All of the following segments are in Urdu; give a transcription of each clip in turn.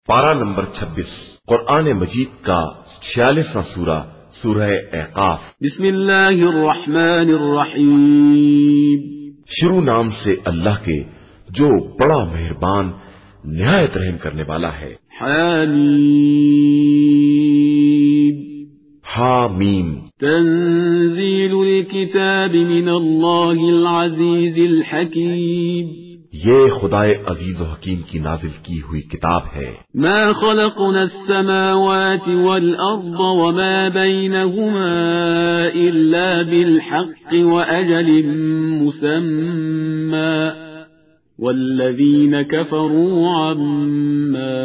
پارہ نمبر 26 قرآن مجید کا 46واں سورہ سورہ احقاف۔ بسم اللہ الرحمن الرحیم، شروع نام سے اللہ کے جو بڑا مہربان نہایت رحم کرنے والا ہے۔ حامیم حامیم تنزیل الکتاب من اللہ العزیز الحکیم، یہ خدائے عزیز و حکیم کی نازل کی ہوئی کتاب ہے۔ ما خلقنا السماوات والأرض وما بينهما إلا بالحق وأجل مسمى والذين كفروا عما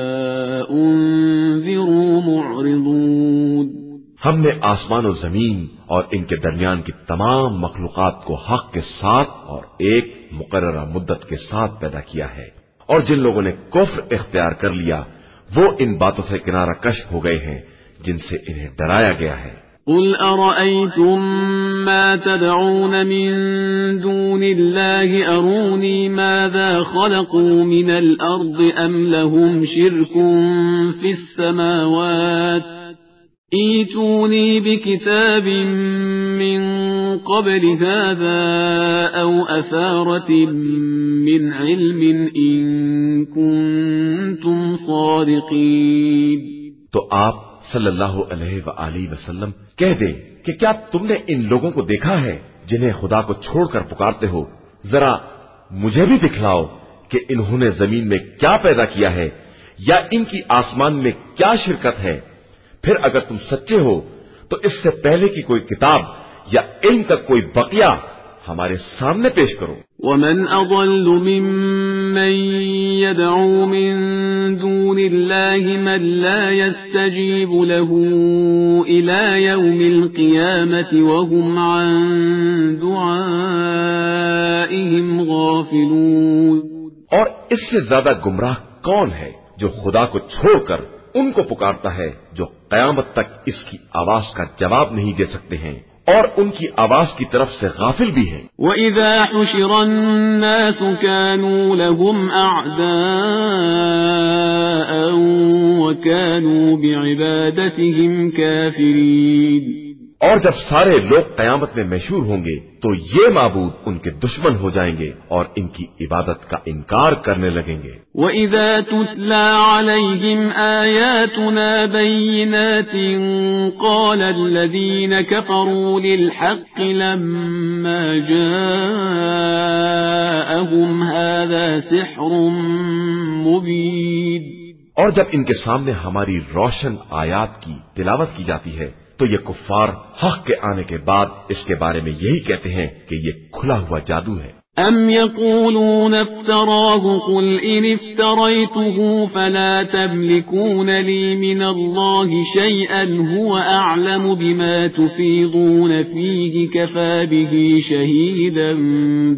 أنذروا معرضون۔ ہم نے آسمان و زمین اور ان کے درمیان کی تمام مخلوقات کو حق کے ساتھ اور ایک مقررہ مدت کے ساتھ پیدا کیا ہے، اور جن لوگوں نے کفر اختیار کر لیا وہ ان باتوں سے کنارہ کش ہو گئے ہیں جن سے انہیں ڈرایا گیا ہے۔ قل أرأيتم ما تدعون من دون الله أروني ماذا خلقوا من الأرض أم لهم شرك في السماوات ائتوني بكتاب من قبل هذا أو أثارة من علم إن كنتم صادقين۔ تو آپ صلی اللہ علیہ وآلہ وسلم کہہ دیں کہ کیا تم نے ان لوگوں کو دیکھا ہے جنہیں خدا کو چھوڑ کر پکارتے ہو؟ ذرا مجھے بھی دکھلاؤ کہ انہوں نے زمین میں کیا پیدا کیا ہے یا ان کی آسمان میں کیا شرکت ہے۔ پھر اگر تم سچے ہو تو اس سے پہلے کی کوئی کتاب یا علم کا کوئی بقیہ ہمارے سامنے پیش کرو۔ ومن أضل ممن يدعو من دون الله من لا يستجيب له إلى يوم القيامة وهم عن دعائهم غافلون۔ اور اس سے زیادہ گمراہ کون ہے جو خدا کو چھوڑ کر ان کو پکارتا ہے جو قیامت تک اس کی آواز کا جواب نہیں دے سکتے ہیں اور ان کی آواز کی طرف سے غافل بھی ہیں۔ وَإِذَا حُشِرَ النَّاسُ كَانُوا لَهُمْ أَعْدَاءً وَكَانُوا بِعِبَادَتِهِمْ كَافِرِينَ۔ اور جب سارے لوگ قیامت میں محشور ہوں گے تو یہ معبود ان کے دشمن ہو جائیں گے اور ان کی عبادت کا انکار کرنے لگیں گے۔ وَإِذَا تُتْلَى عَلَيْهِمْ آيَاتُنَا بَيِّنَاتٍ قَالَ الَّذِينَ كَفَرُوا لِلْحَقِّ لَمَّا جَاءَهُمْ هَذَا سِحْرٌ مُبِينٌ۔ اور جب ان کے سامنے ہماری روشن آیات کی تلاوت کی جاتی ہے تو یہ کفار حق کے آنے کے بعد اس کے بارے میں یہی کہتے ہیں کہ یہ کھلا ہوا جادو ہے۔ ام يقولون افتراه قل ان افتريته فلا تملكون لي من الله شيئا هو اعلم بما تفيضون فيه كفى به شهيدا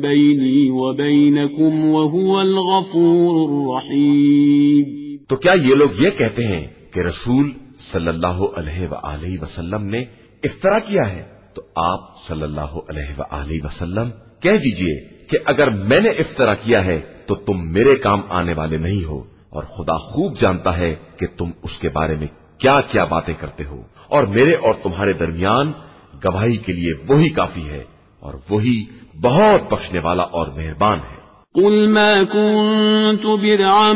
بيني وبينكم وهو الغفور الرحيم۔ تو کیا یہ لوگ یہ کہتے ہیں کہ رسول صلی اللہ علیہ وآلہ وسلم نے افطرا کیا ہے؟ تو آپ صلی اللہ علیہ وآلہ وسلم کہہ دیجئے کہ اگر میں نے افطرا کیا ہے تو تم میرے کام آنے والے نہیں ہو، اور خدا خوب جانتا ہے کہ تم اس کے بارے میں کیا کیا باتیں کرتے ہو، اور میرے اور تمہارے درمیان گواہی کے لیے وہی کافی ہے اور وہی بہت بخشنے والا اور مہربان ہے۔ قل ما كنت بدعا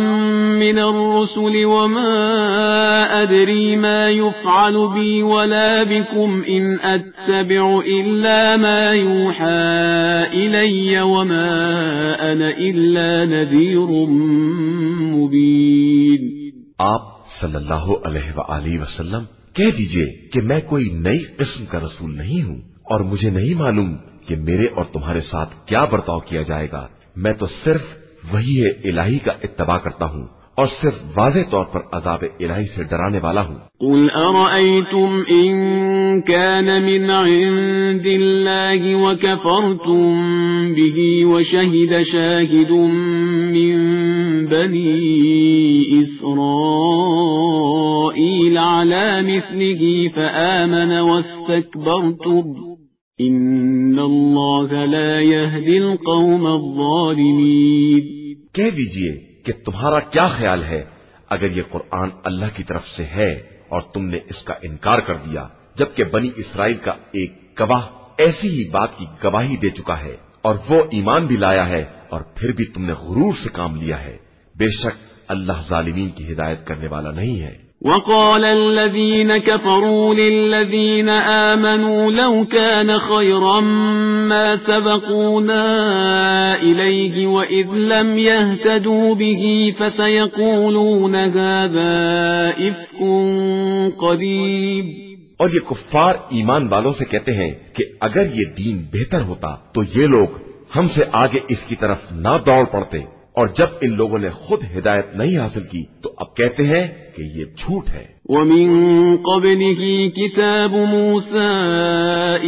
من الرسل وما أدري ما يفعل بي ولا بكم إن أتبع إلا ما يوحى إلي وما أنا إلا نذير مبين۔ آپ صلی اللہ علیہ وآلہ وسلم کہہ دیجئے کہ میں کوئی نئی قسم کا رسول نہیں ہوں اور مجھے نہیں معلوم کہ میرے اور تمہارے ساتھ کیا برتاؤ کیا جائے گا۔ میں تو صرف وحی الہی کا اتباع کرتا ہوں اور صرف واضح طور پر عذاب الہی سے ڈرانے والا ہوں۔ قل ارأيتم ان كان من عند الله وكفرتم به وشهد شاهد من بني إسرائيل على مثله فآمن واستكبرتم ان اللہ لا يهدي القوم الظالمین۔ کہہ دیجئے کہ تمہارا کیا خیال ہے اگر یہ قرآن اللہ کی طرف سے ہے اور تم نے اس کا انکار کر دیا، جبکہ بنی اسرائیل کا ایک گواہ ایسی ہی بات کی گواہی دے چکا ہے اور وہ ایمان بھی لایا ہے، اور پھر بھی تم نے غرور سے کام لیا ہے، بے شک اللہ ظالمین کی ہدایت کرنے والا نہیں ہے۔ وقال الذين كفروا للذين آمنوا لو كان خيرا ما سبقونا إليه وإذ لم يهتدوا به فسيقولون هذا إفك قديم۔ اور یہ کفار ایمان والوں سے کہتے ہیں کہ اگر یہ دین بہتر ہوتا تو یہ لوگ ہم سے آگے اس کی طرف نہ دوڑ پڑتے، اور جب ان لوگوں نے خود ہدایت نہیں حاصل کی تو اب کہتے ہیں کہ یہ جھوٹ ہے۔ وَمِن قَبْلِهِ كِتَابُ مُوسَى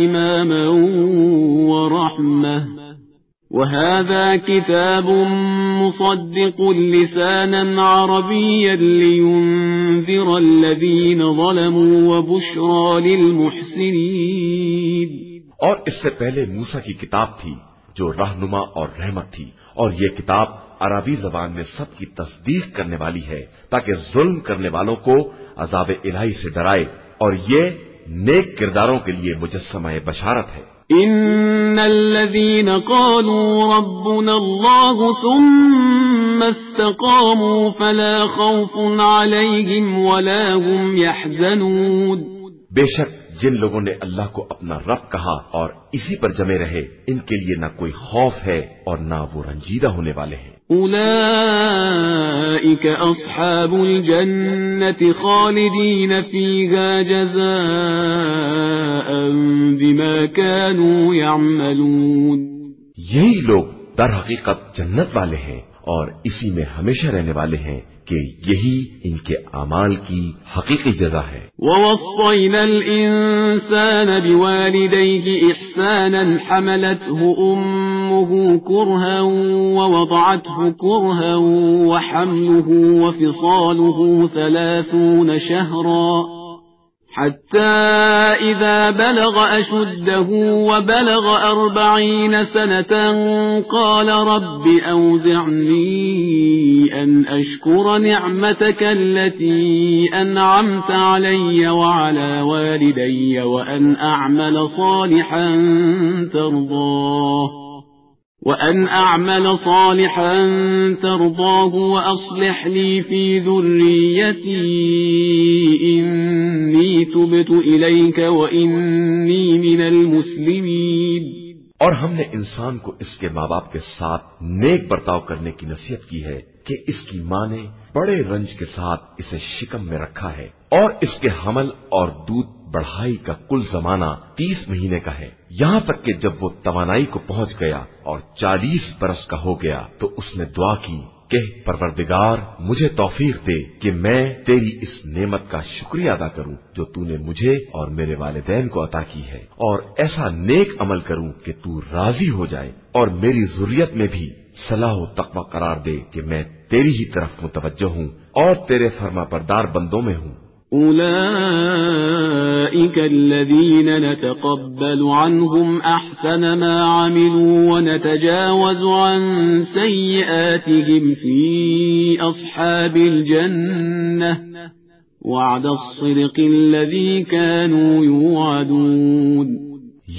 إِمَامًا وَرَحْمَةً وَهَذَا كِتَابٌ مُصَدِّقٌ لِسَانًا عَرَبِيًّا لِيُنذِرَ الَّذِينَ ظَلَمُوا وَبُشْرَى لِلْمُحْسِنِينَ۔ اور اس سے پہلے موسیٰ کی کتاب تھی جو رہنما اور رحمت تھی، اور یہ کتاب عربی زبان میں سب کی تصدیق کرنے والی ہے تاکہ ظلم کرنے والوں کو عذاب الہی سے ڈرائے، اور یہ نیک کرداروں کے لیے مجسمہ بشارت ہے۔ ان الذين قالوا ربنا الله ثم استقاموا فلا خوف عليهم ولا هم يحزنون۔ بے شک جن لوگوں نے اللہ کو اپنا رب کہا اور اسی پر جمے رہے، ان کے لیے نہ کوئی خوف ہے اور نہ وہ رنجیدہ ہونے والے ہیں۔ اولئک اصحاب الجنة خالدین فیہا جزاء بما كانوا يعملون۔ یہی لوگ در حقیقت جنت والے ہیں اور اسی میں ہمیشہ رہنے والے ہیں کہ یہی ان کے اعمال کی حقیقی جزا ہے۔ وَوَصَّيْنَا الْإِنسَانَ بِوَالِدَيْهِ إِحْسَانًا حَمَلَتْهُ أُمُّهُ كُرْهًا وَوَضَعَتْهُ كُرْهًا وَحَمْلُهُ وَفِصَالُهُ 30 شَهْرًا حتى إذا بلغ أشده وبلغ 40 سنة قال رب أوزعني أن أشكر نعمتك التي أنعمت علي وعلى والدي وأن أعمل صالحا ترضاه وأصلح لي في ذريتي إني تبت إليك وإني من المسلمين۔ اور ہم نے انسان کو اس کے ماں باپ کے ساتھ نیک برتاؤ کرنے کی نصیحت کی ہے کہ اس کی ماں نے بڑے رنج کے ساتھ اسے شکم میں رکھا ہے، اور اس کے حمل اور دودھ بڑھائی کا کل زمانہ 30 مہینے کا ہے، یہاں تک کہ جب وہ توانائی کو پہنچ گیا اور 40 برس کا ہو گیا تو اس نے دعا کی کہ پروردگار مجھے توفیق دے کہ میں تیری اس نعمت کا شکریہ ادا کروں جو تو نے مجھے اور میرے والدین کو عطا کی ہے، اور ایسا نیک عمل کروں کہ تو راضی ہو جائے، اور میری ذریت میں بھی صلاح و تقوی قرار دے کہ میں تیری ہی طرف متوجہ ہوں اور تیرے فرما بردار بندوں میں ہوں۔ أولئك الذين نتقبل عنهم أحسن ما عملوا ونتجاوز عن سيئاتهم في أصحاب الجنة وعد الصدق الذي كانوا يوعدون۔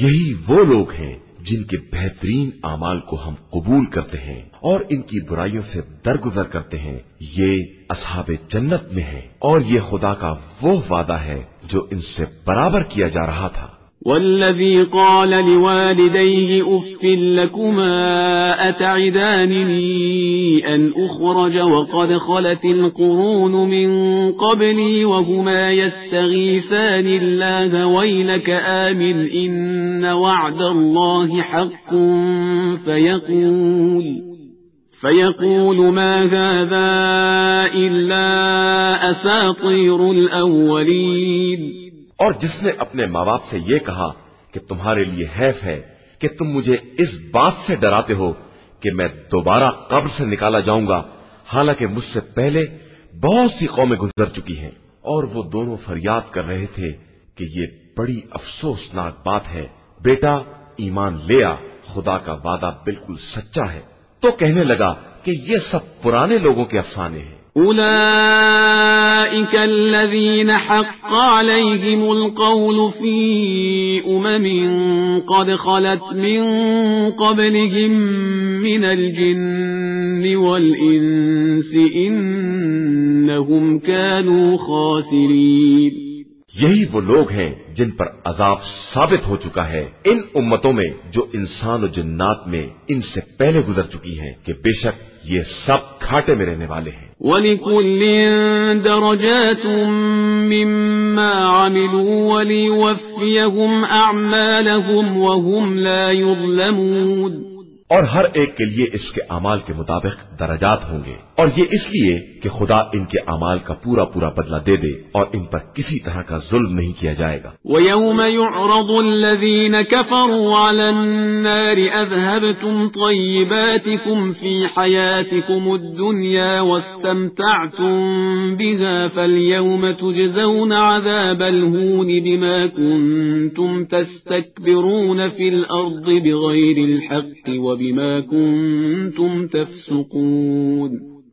یہی وہ لوگ ہیں جن کے بہترین اعمال کو ہم قبول کرتے ہیں اور ان کی برائیوں سے درگزر کرتے ہیں، یہ اصحاب جنت میں ہیں، اور یہ خدا کا وہ وعدہ ہے جو ان سے برابر کیا جا رہا تھا۔ والذي قال لوالديه أف لكما أتعدانني أن أخرج وقد خلت القرون من قبلي وهما يستغيثان الله ويلك آمن إن وعد الله حق فيقول ما هذا إلا أساطير الأولين۔ اور جس نے اپنے ماں باپ سے یہ کہا کہ تمہارے لیے حیف ہے کہ تم مجھے اس بات سے ڈراتے ہو کہ میں دوبارہ قبر سے نکالا جاؤں گا، حالانکہ مجھ سے پہلے بہت سی قومیں گزر چکی ہیں، اور وہ دونوں فریاد کر رہے تھے کہ یہ بڑی افسوسناک بات ہے، بیٹا ایمان لے آ، خدا کا وعدہ بالکل سچا ہے۔ تو کہنے لگا کہ یہ سب پرانے لوگوں کے افسانے ہیں۔ أولئك الذين حق عليهم القول في قد خلت من قبلهم من الجن والإنس إنهم كانوا خاسرين. یہی وہ لوگ ہیں جن پر عذاب ثابت ہو چکا ہے ان امتوں میں جو انسان و جنات میں ان سے پہلے گزر چکی ہیں کہ بے شک یہ سب گھاٹے میں رہنے والے ہیں. وَلِكُلٍّ دَرَجَاتٌ مِّمَّا عَمِلُوا وَلِيُوَفِّيَهُمْ أَعْمَالَهُمْ وَهُمْ لَا يُظْلَمُونَ. اور ہر ایک کے لیے اس کے اعمال کے مطابق درجات ہوں گے، اور یہ اس لیے کہ خدا ان کے اعمال کا پورا پورا بدلہ دے دے اور ان پر کسی طرح کا ظلم نہیں کیا جائے گا. وَيَوْمَ يُعْرَضُ الَّذِينَ كَفَرُوا عَلَى النَّارِ أَذْهَبْتُمْ طَيِّبَاتِكُمْ فِي حَيَاتِكُمُ الدُّنْيَا وَاسْتَمْتَعْتُمْ بِهَا فَالْيَوْمَ تُجْزَوْنَ عَذَابَ الْهُونِ بِمَا كُنتُمْ تَسْتَكْبِرُونَ فِي الْأَرْضِ بِغَيْرِ الْحَقِّ بما كنتم تفسقون.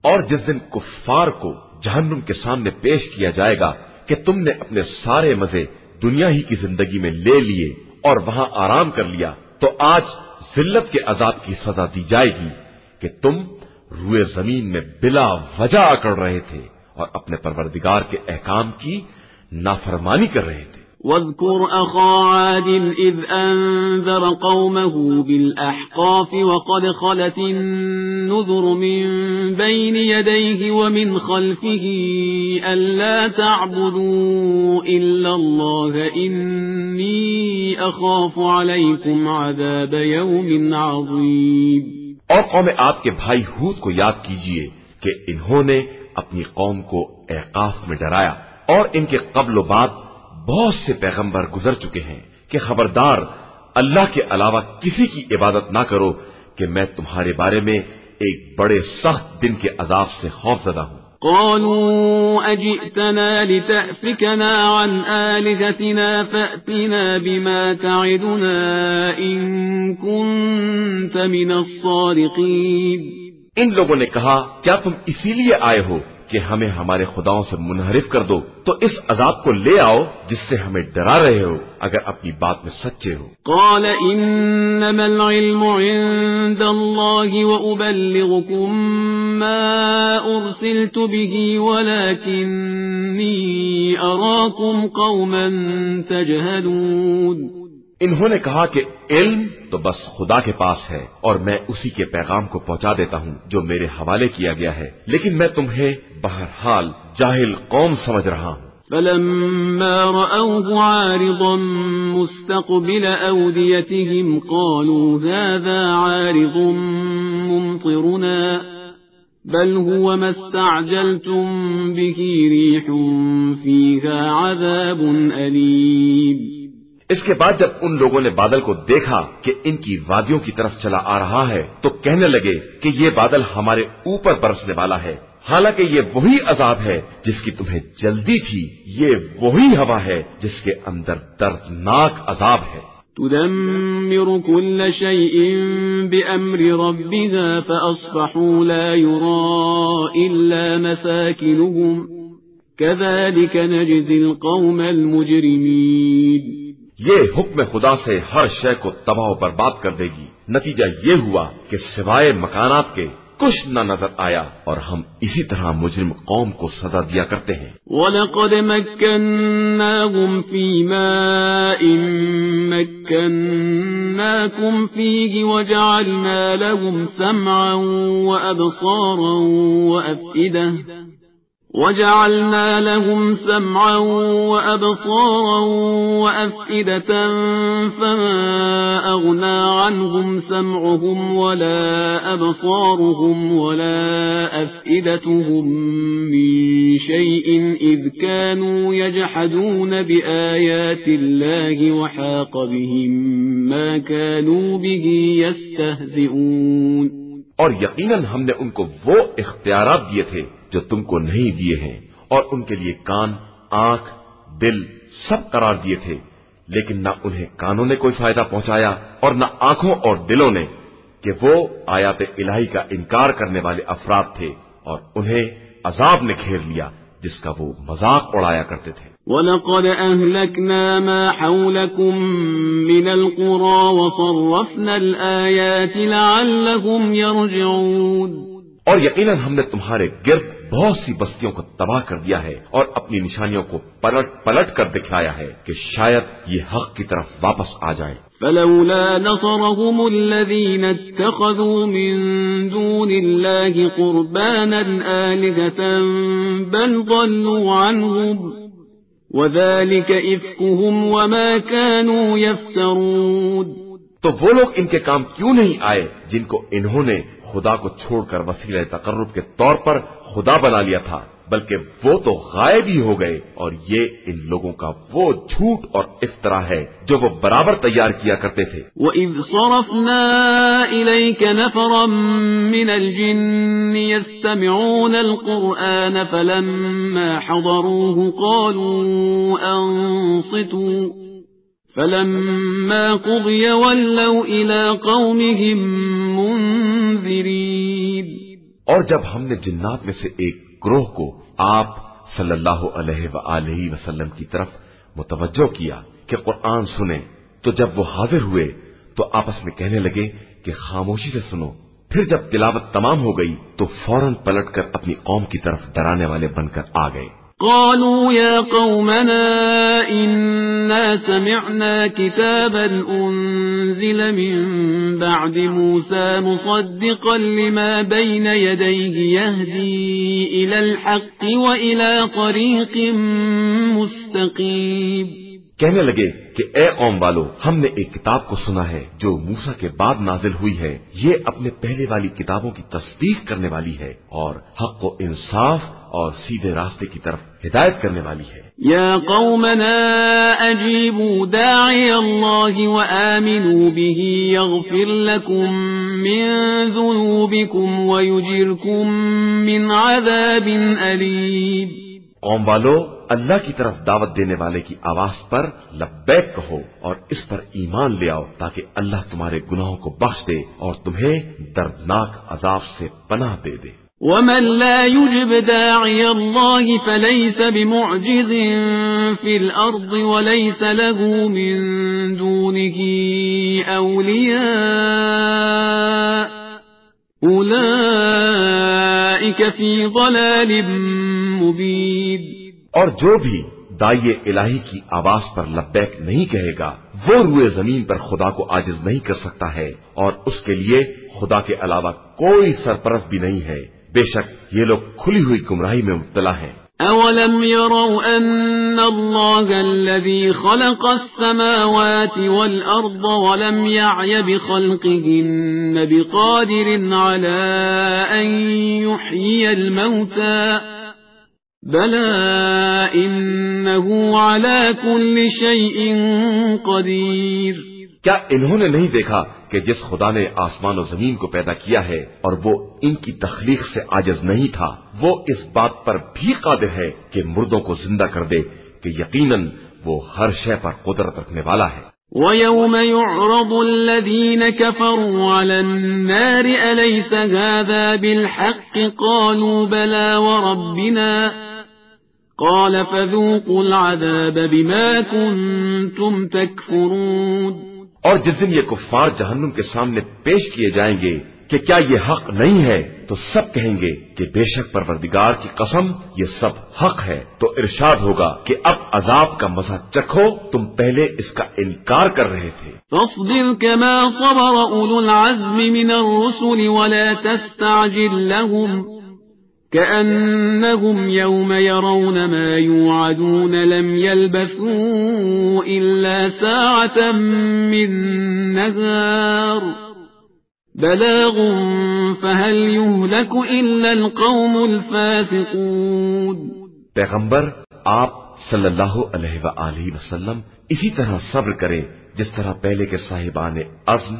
اور جس دن کفار کو جہنم کے سامنے پیش کیا جائے گا کہ تم نے اپنے سارے مزے دنیا ہی کی زندگی میں لے لیے اور وہاں آرام کر لیا، تو آج ذلت کے عذاب کی سزا دی جائے گی کہ تم روئے زمین میں بلا وجہ اکڑ رہے تھے اور اپنے پروردگار کے احکام کی نافرمانی کر رہے تھے. واذكر أخا عاد إذ أنذر قومه بالأحقاف وقد خلت النذر من بين يديه ومن خلفه ألا تعبدوا إلا الله إني أخاف عليكم عذاب يوم عظيم. اور قوم عاد کے بھائی ہود کو یاد کیجئے کہ انہوں نے اپنی قوم کو احقاف میں ڈرایا، اور ان کے قبل و بعد بہت سے پیغمبر گزر چکے ہیں کہ خبردار اللہ کے علاوہ کسی کی عبادت نہ کرو کہ میں تمہارے بارے میں ایک بڑے سخت دن کے عذاب سے خوف زدہ ہوں. قالوا اجئتنا لتأفكنا عن آلهتنا فأتنا بما تعدنا إن كنت من الصادقين. ان لوگوں نے کہا کیا تم اسی لیے آئے ہو کہ ہمیں ہمارے خداؤں سے منحرف کر دو، تو اس عذاب کو لے آؤ جس سے ہمیں ڈرا رہے ہو اگر اپنی بات میں سچے ہو. قال انما العلم عند الله وابلغكم ما ارسلت به ولكني اراكم قوما تجهلون. انہوں نے کہا کہ علم تو بس خدا کے پاس ہے اور میں اسی کے پیغام کو پہنچا دیتا ہوں جو میرے حوالے کیا گیا ہے، لیکن میں تمہیں بہرحال جاہل قوم سمجھ رہا ہوں. فلما رأوه عارضا مستقبل أوديتهم قالوا هذا عارض ممطرنا بل هو ما استعجلتم به ريح فيها عذاب أليم. اس کے بعد جب ان لوگوں نے بادل کو دیکھا کہ ان کی وادیوں کی طرف چلا آ رہا ہے تو کہنے لگے کہ یہ بادل ہمارے اوپر برسنے والا ہے، حالانکہ یہ وہی عذاب ہے جس کی تمہیں جلدی تھی، یہ وہی ہوا ہے جس کے اندر دردناک عذاب ہے. تدمر كل شيء بأمر ربها فأصبحوا لا يرى إلا مساكنهم كذلك نجزي القوم المجرمين. یہ حکم خدا سے ہر شے کو تباہ و برباد کر دے گی. نتیجہ یہ ہوا کہ سوائے مکانات کے کچھ نہ نظر آیا، اور ہم اسی طرح مجرم قوم کو سزا دیا کرتے ہیں. وَلَقَدْ مَكَّنَّاهُمْ فِي مَاءٍ مَكَّنَّاكُمْ فِيهِ وَجَعَلْنَا لَهُمْ سَمْعًا وَأَبْصَارًا وَأَفْئِدَةً فَمَا أَغْنَى عَنْهُمْ سَمْعُهُمْ وَلَا أَبْصَارُهُمْ وَلَا أَفْئِدَتُهُمْ مِنْ شَيْءٍ إِذْ كَانُوا يَجْحَدُونَ بِآيَاتِ اللَّهِ وَحَاقَ بِهِمْ مَا كَانُوا بِهِ يَسْتَهْزِئُونَ. اور یقیناً ہم نے ان کو وہ اختیارات دیے تھے جو تم کو نہیں دیے ہیں، اور ان کے لیے کان، آنکھ، دل سب قرار دیے تھے، لیکن نہ انہیں کانوں نے کوئی فائدہ پہنچایا اور نہ آنکھوں اور دلوں نے، کہ وہ آیات الہی کا انکار کرنے والے افراد تھے اور انہیں عذاب نے گھیر لیا جس کا وہ مذاق اڑایا کرتے تھے۔ وَلَقَدْ أَهْلَكْنَا مَا حَوْلَكُمْ مِنَ الْقُرَى وَصَرَّفْنَا الْآيَاتِ لَعَلَّهُمْ يَرْجِعُونَ، اور یقیناً ہم نے تمہارے گرد بہت سی بستیوں کو تباہ کر دیا ہے اور اپنی نشانیوں کو پلٹ کر دکھایا ہے کہ شاید یہ حق کی طرف واپس آ جائے۔ فَلَوْلَا نَصَرَهُمُ الَّذِينَ اتَّخَذُوا مِن دُونِ اللَّهِ قُرْبَانًا آلِهَةً بَلْ ضَلُّوا عَنْهُمْ وَذَلِكَ إِفْكُهُمْ وَمَا كَانُوا يَفْتَرُونَ، تو وہ لوگ ان کے کام کیوں نہیں آئے جن کو انہوں نے خدا کو چھوڑ کر وسیلہ تقرب کے طور پر خدا بنا لیا تھا، بلکہ وہ تو غائب ہی ہو گئے، اور یہ ان لوگوں کا وہ جھوٹ اور افترا ہے جو وہ برابر تیار کیا کرتے تھے۔ وَإِذْ صَرَفْنَا إِلَيْكَ نَفَرًا مِنَ الْجِنِّ يَسْتَمِعُونَ الْقُرْآنَ فَلَمَّا حَضَرُوهُ قَالُوا أَنصِتُوا فَلَمَّا قُضِيَ وَلَّوْا إِلَى قَوْمِهِمْ مُنذِرِينَ، اور جب ہم نے جنات میں سے ایک گروہ کو آپ صلی اللہ علیہ وآلہ وسلم کی طرف متوجہ کیا کہ قرآن سنیں، تو جب وہ حاضر ہوئے تو آپس میں کہنے لگے کہ خاموشی سے سنو، پھر جب تلاوت تمام ہو گئی تو فوراً پلٹ کر اپنی قوم کی طرف ڈرانے والے بن کر آ گئے۔ قالوا يا قومنا إنا سمعنا كتابا أنزل من بعد موسى مصدقا لما بين يديه يهدي إلى الحق وإلى طريق مستقيم، کہنے لگے کہ اے قوم والو، ہم نے ایک کتاب کو سنا ہے جو موسیٰ کے بعد نازل ہوئی ہے، یہ اپنے پہلے والی کتابوں کی تصدیق کرنے والی ہے اور حق و انصاف اور سیدھے راستے کی طرف ہدایت کرنے والی ہے۔ یا قومنا اجیبوا داعی اللہ وآمنوا به یغفر لکم من ذنوبکم ویجرکم من عذاب علیم، قوم والو، اللہ کی طرف دعوت دینے والے کی آواز پر لبیک کہو اور اس پر ایمان لے آؤ تاکہ اللہ تمہارے گناہوں کو بخش دے اور تمہیں دردناک عذاب سے پناہ دے دے۔ ومن لا يجب داعي الله فليس بمعجز في الأرض وليس له من دونه أولياء أولئك في ضلال مبين، اور جو بھی داعی الہی کی آواز پر لبیک نہیں کہے گا وہ روئے زمین پر خدا کو عاجز نہیں کر سکتا ہے، اور اس کے لیے خدا کے علاوہ کوئی سرپرست بھی نہیں ہے، بے شک یہ لوگ کھلی ہوئی گمراہی میں مبتلا ہیں۔ اولم يروا ان الله الذي خلق السماوات والارض ولم يعي بخلقهن بقادر على ان يحيي الموتى بلى انه على كل شيء قدير، کیا انہوں نے نہیں دیکھا کہ جس خدا نے آسمان و زمین کو پیدا کیا ہے اور وہ ان کی تخلیق سے عاجز نہیں تھا، وہ اس بات پر بھی قادر ہے کہ مردوں کو زندہ کر دے، کہ یقیناً وہ ہر شے پر قدرت رکھنے والا ہے۔ وَيَوْمَ يُعْرَضُ الَّذِينَ كَفَرُوا عَلَى النَّارِ أَلَيْسَ هَذَا بِالْحَقِّ قَالُوا بَلَى وَرَبِّنَا قَالَ فَذُوقُوا الْعَذَابَ بِمَا كُنتُمْ تَكْفُرُونَ، اور جس دن یہ کفار جہنم کے سامنے پیش کیے جائیں گے کہ کیا یہ حق نہیں ہے، تو سب کہیں گے کہ بے شک پروردگار کی قسم یہ سب حق ہے، تو ارشاد ہوگا کہ اب عذاب کا مزہ چکھو، تم پہلے اس کا انکار کر رہے تھے۔ فاصبر كما صبر أولو العزم من الرسل ولا تستعجل لهم كأنهم يوم يرون ما يوعدون لم يلبثوا إلا ساعة من نهار بلاغ فهل يهلك إلا القوم الفاسقون۔ پیغمبر آپ صلی اللہ علیہ وآلہ وسلم اسی طرح صبر کریں جس طرح پہلے کے صاحبان عزم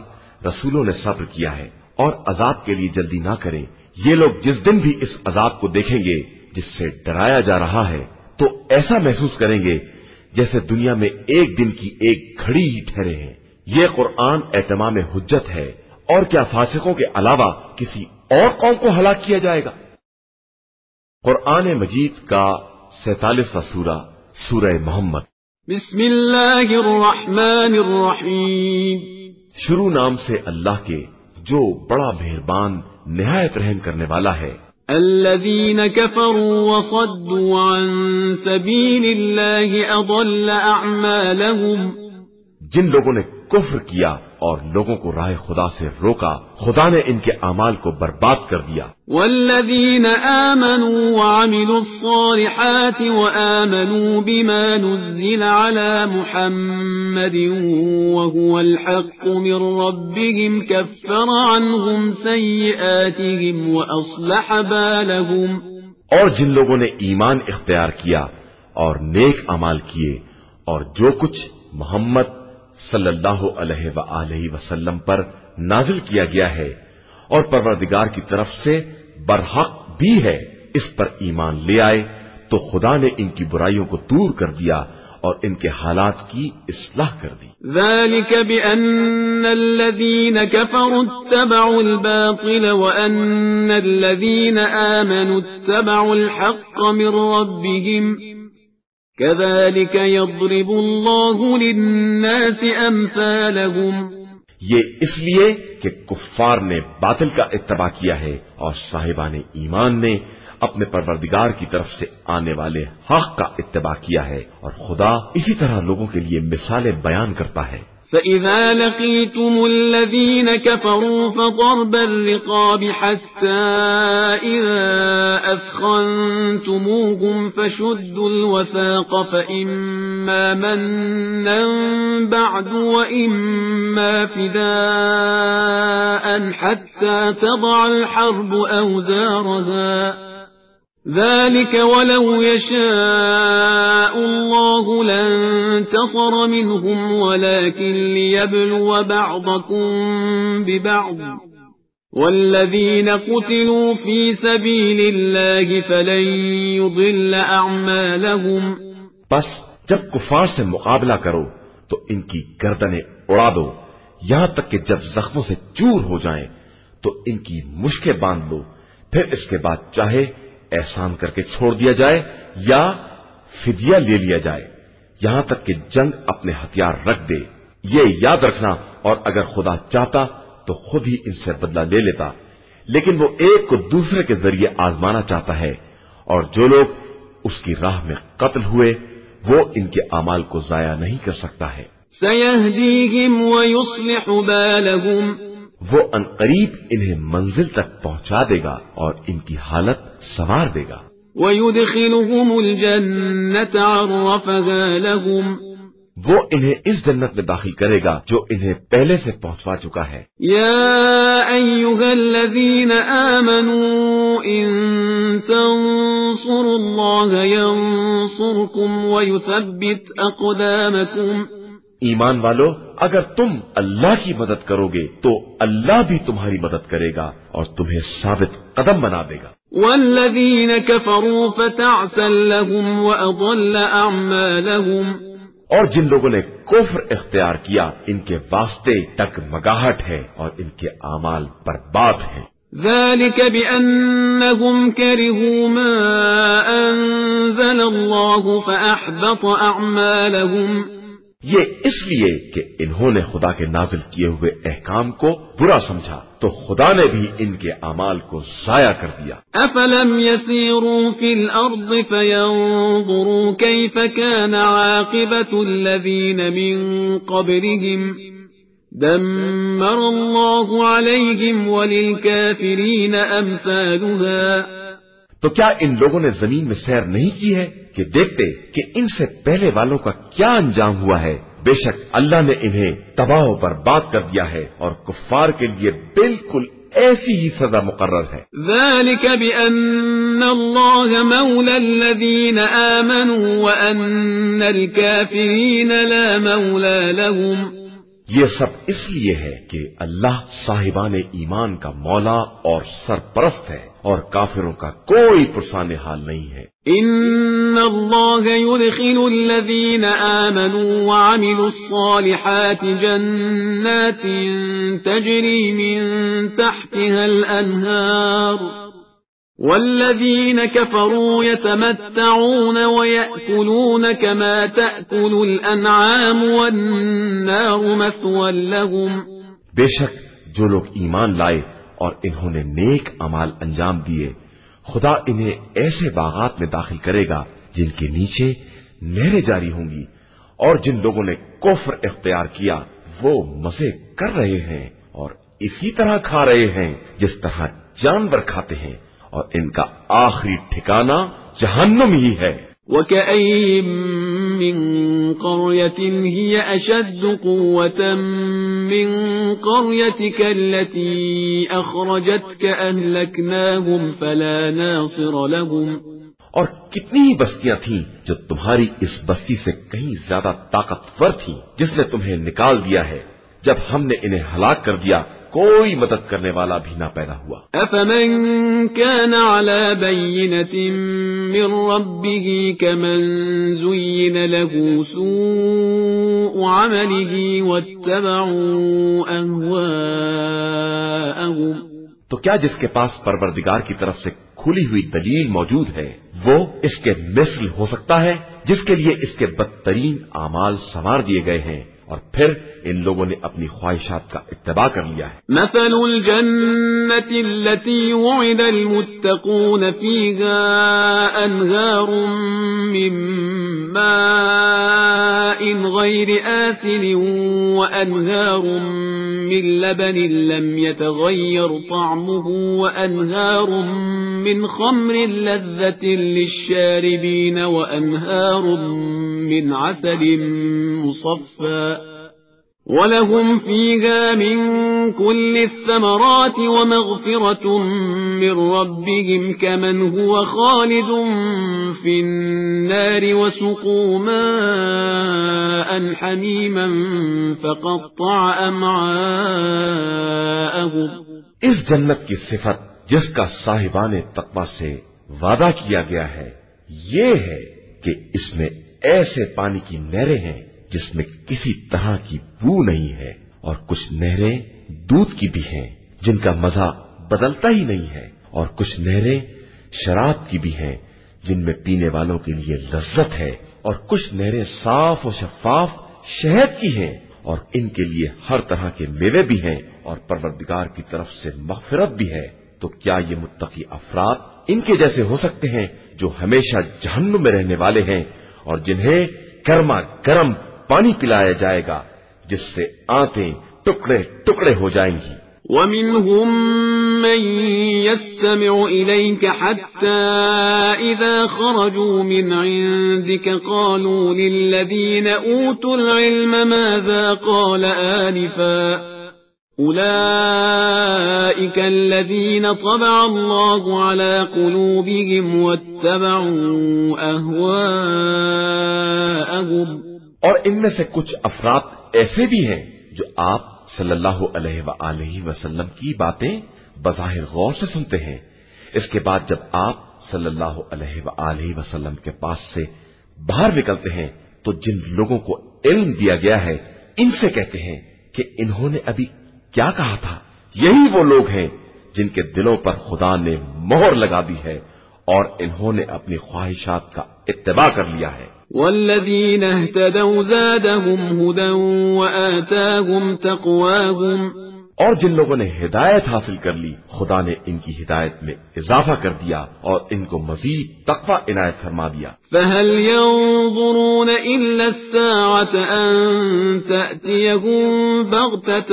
رسولوں نے صبر کیا ہے، اور عذاب کے لیے جلدی نہ کریں۔ یہ لوگ جس دن بھی اس عذاب کو دیکھیں گے جس سے ڈرایا جا رہا ہے تو ایسا محسوس کریں گے جیسے دنیا میں ایک دن کی ایک گھڑی ہی ٹھہرے ہیں۔ یہ قرآن اہتمام حجت ہے، اور کیا فاسقوں کے علاوہ کسی اور قوم کو ہلاک کیا جائے گا؟ قرآن مجید کا 47واں سورہ سورہ محمد۔ بسم اللہ الرحمن الرحیم۔ شروع نام سے اللہ کے جو بڑا مہربان نہایت رحم کرنے والا ہے۔ الذین کفروا وصدوا عن سبیل اللہ اضل اعمالهم، جن لوگوں نے کفر کیا اور لوگوں کو راہ خدا سے روکا، خدا نے ان کے اعمال کو برباد کر دیا۔ والذین آمنوا وعملوا الصالحات وآمنوا بما نزل على محمد وهو الحق من ربهم كفر عنهم سیئاتهم وأصلح بالهم، اور جن لوگوں نے ایمان اختیار کیا اور نیک اعمال کیے اور جو کچھ محمد صلی اللہ علیہ وآلہ وسلم پر نازل کیا گیا ہے اور پروردگار کی طرف سے برحق بھی ہے، اس پر ایمان لے آئے تو خدا نے ان کی برائیوں کو دور کر دیا اور ان کے حالات کی اصلاح کر دی۔ ذلك بأن الذين كفروا اتبعوا الباطل وأن الذين آمنوا اتبعوا الحق من ربهم كذلك يضرب الله للناس أمثالهم، یہ اس لیے کہ کفار نے باطل کا اتباع کیا ہے اور صاحبان ایمان نے اپنے پروردگار کی طرف سے آنے والے حق کا اتباع کیا ہے، اور خدا اسی طرح لوگوں کے لیے مثالیں بیان کرتا ہے۔ فإذا لقيتم الذين كفروا فضرب الرقاب حتى إذا أثخنتموهم فشدوا الوثاق فإما منا بعد وإما فداء حتى تضع الحرب أوزارها، ذلك ولو يشاء الله لانتصر منهم ولكن ليبلو بعضكم ببعض، والذين قتلوا في سبيل الله فلن يضل أعمالهم۔ بس جب کفار سے مقابلہ کرو تو ان کی گردنیں اڑا دو یہاں تک کہ جب زخموں سے چور ہو جائیں تو ان کی مشکیں باندھ لو، پھر اس کے بعد چاہے احسان کر کے چھوڑ دیا جائے یا فدیہ لے لیا جائے، یہاں تک کہ جنگ اپنے ہتھیار رکھ دے۔ یہ یاد رکھنا، اور اگر خدا چاہتا تو خود ہی ان سے بدلہ لے لیتا، لیکن وہ ایک کو دوسرے کے ذریعے آزمانا چاہتا ہے، اور جو لوگ اس کی راہ میں قتل ہوئے وہ ان کے اعمال کو ضائع نہیں کر سکتا ہے۔ سيهديهم ويصلح بالهم، وہ عنقریب انہیں منزل تک پہنچا دے گا اور ان کی حالت سنوار دے گا۔ ويدخلهم الجنة عرفها لهم، وہ انہیں اس جنت میں داخل کرے گا جو انہیں پہلے سے پہنچوا چکا ہے۔ يا أيها الذين آمنوا إن تنصروا الله ينصركم ويثبت أقدامكم، ایمان والو، اگر تم اللہ کی مدد کرو گے تو اللہ بھی تمہاری مدد کرے گا اور تمہیں ثابت قدم بنا دے گا۔ والذين كفروا فتعسا لهم وأضل أعمالهم، اور جن لوگوں نے کفر اختیار کیا ان کے واسطے ڈگمگاہٹ ہے اور ان کے اعمال برباد ہیں۔ ذلك بأنهم كرهوا ما أنزل الله فأحبط أعمالهم، یہ اس لیے کہ انہوں نے خدا کے نازل کیے ہوئے احکام کو برا سمجھا تو خدا نے بھی ان کے اعمال کو ضائع کر دیا۔ أفلم يسيروا في الأرض فينظروا كيف كان عاقبة الذين من قبلهم دمر الله عليهم وللكافرين أمثالها، تو کیا ان لوگوں نے زمین میں سیر نہیں کی ہے کہ دیکھتے کہ ان سے پہلے والوں کا کیا انجام ہوا ہے؟ بے شک اللہ نے انہیں تباہ و برباد کر دیا ہے اور کفار کے لیے بالکل ایسی ہی سزا مقرر ہے۔ ذلك بأن الله مولى الذين آمنوا وأن الكافرين لا مولى لهم، یہ سب اس لیے ہے کہ اللہ صاحبان ایمان کا مولا اور سرپرست ہے اور کافروں کا کوئی پرسان حال نہیں ہے۔ ان اللہ يدخل الذین آمنوا وعملوا الصالحات جنات تجری من تحتها الانہار والذين كفروا يتمتعون ويأكلون كما تأكل الأنعام والنار مثوى لهم. بے شک جو لوگ ایمان لائے اور انہوں نے نیک اعمال انجام دیے، خدا انہیں ایسے باغات میں داخل کرے گا جن کے نیچے نہریں جاری ہوں گی، اور جن لوگوں نے کفر اختیار کیا وہ مزے کر رہے ہیں اور اسی طرح کھا رہے ہیں جس طرح جانور کھاتے ہیں، اور ان کا آخری ٹھکانہ جہنم ہی ہے. وَكَأَيٍّ مِّن قَرْيَةٍ هِيَ أَشَدُّ قُوَّةً مِّن قَرْيَتِكَ الَّتِي أَخْرَجَتْكَ أَهْلَكْنَاهُمْ فَلَا نَاصِرَ لَهُمْ. اور کتنی ہی بستیاں تھیں جو تمہاری اس بستی سے کہیں زیادہ طاقتور تھیں جس نے تمہیں نکال دیا ہے، جب ہم نے انہیں ہلاک کر دیا کوئی مدد کرنے والا بھی نہ پیدا ہوا. أَفَمَنْ كَانَ عَلَى بَيِّنَةٍ مِّن رَّبِّهِ كَمَنْ زُيِّنَ لَهُ سُوءُ عَمَلِهِ وَاتَّبَعُوا أَهْوَاءَهُمْ. تو کیا جس کے پاس پروردگار کی طرف سے کھلی ہوئی دلیل موجود ہے وہ اس کے مثل ہو سکتا ہے جس کے لیے اس کے بدترین اعمال سنوار دیے گئے ہیں اور پھر ان لوگوں نے اپنی خواہشات کا اتباع کر لیا ہے. مثل الجنة التي وعد المتقون فيها أنهار من ماء غير آسن وأنهار من لبن لم يتغير طعمه وأنهار من خمر لذة للشاربين وأنهار من عسل مصفى ولهم فيها من كل الثمرات ومغفرة من ربهم كمن هو خالد في النار وسقوا ماء حميما فقطع أمعاءهم. اس جنت کی صفت جس کا صاحبان تقوی سے وعدہ کیا گیا ہے یہ ہے کہ اس میں ایسے پانی کی نہریں ہیں جس میں کسی طرح کی بو نہیں ہے، اور کچھ نہریں دودھ کی بھی ہیں جن کا مزہ بدلتا ہی نہیں ہے، اور کچھ نہریں شراب کی بھی ہیں جن میں پینے والوں کے لیے لذت ہے، اور کچھ نہریں صاف و شفاف شہد کی ہیں، اور ان کے لیے ہر طرح کے میوے بھی ہیں، اور پروردگار کی طرف سے مغفرت بھی ہے. تو کیا یہ متقی افراد ان کے جیسے ہو سکتے ہیں جو ہمیشہ جہنم میں رہنے والے ہیں اور جنہیں گرما گرم پانی پلایا جائے گا جس سے آنتیں ٹکڑے ٹکڑے ہو جائیں گی. وَمِنْهُمْ مَنْ يَسْتَمِعُ إِلَيْكَ حَتَّى إِذَا خَرَجُوا مِنْ عِنْدِكَ قَالُوا لِلَّذِينَ أُوتُوا الْعِلْمَ مَاذَا قَالَ آنِفًا أُولَئِكَ الَّذِينَ طَبَعَ اللَّهُ عَلَى قُلُوبِهِمْ وَاتَّبَعُوا أَهْوَاءَهُمْ. اور ان میں سے کچھ افراد ایسے بھی ہیں جو آپ صلی اللہ علیہ وآلہ وسلم کی باتیں بظاہر غور سے سنتے ہیں، اس کے بعد جب آپ صلی اللہ علیہ وآلہ وسلم کے پاس سے باہر نکلتے ہیں تو جن لوگوں کو علم دیا گیا ہے ان سے کہتے ہیں کہ انہوں نے ابھی کیا کہا تھا. یہی وہ لوگ ہیں جن کے دلوں پر خدا نے مہر لگا دی ہے اور انہوں نے اپنی خواہشات کا اتباع کر لیا ہے. والذین اہتدوا زادهم هدى وآتاهم تقواهم. اور جن لوگوں نے ہدایت حاصل کر لی خدا نے ان کی ہدایت میں اضافہ کر دیا اور ان کو مزید تقوی عنایت فرما دیا. فهل ينظرون إلا الساعة أن تأتيهم بغتة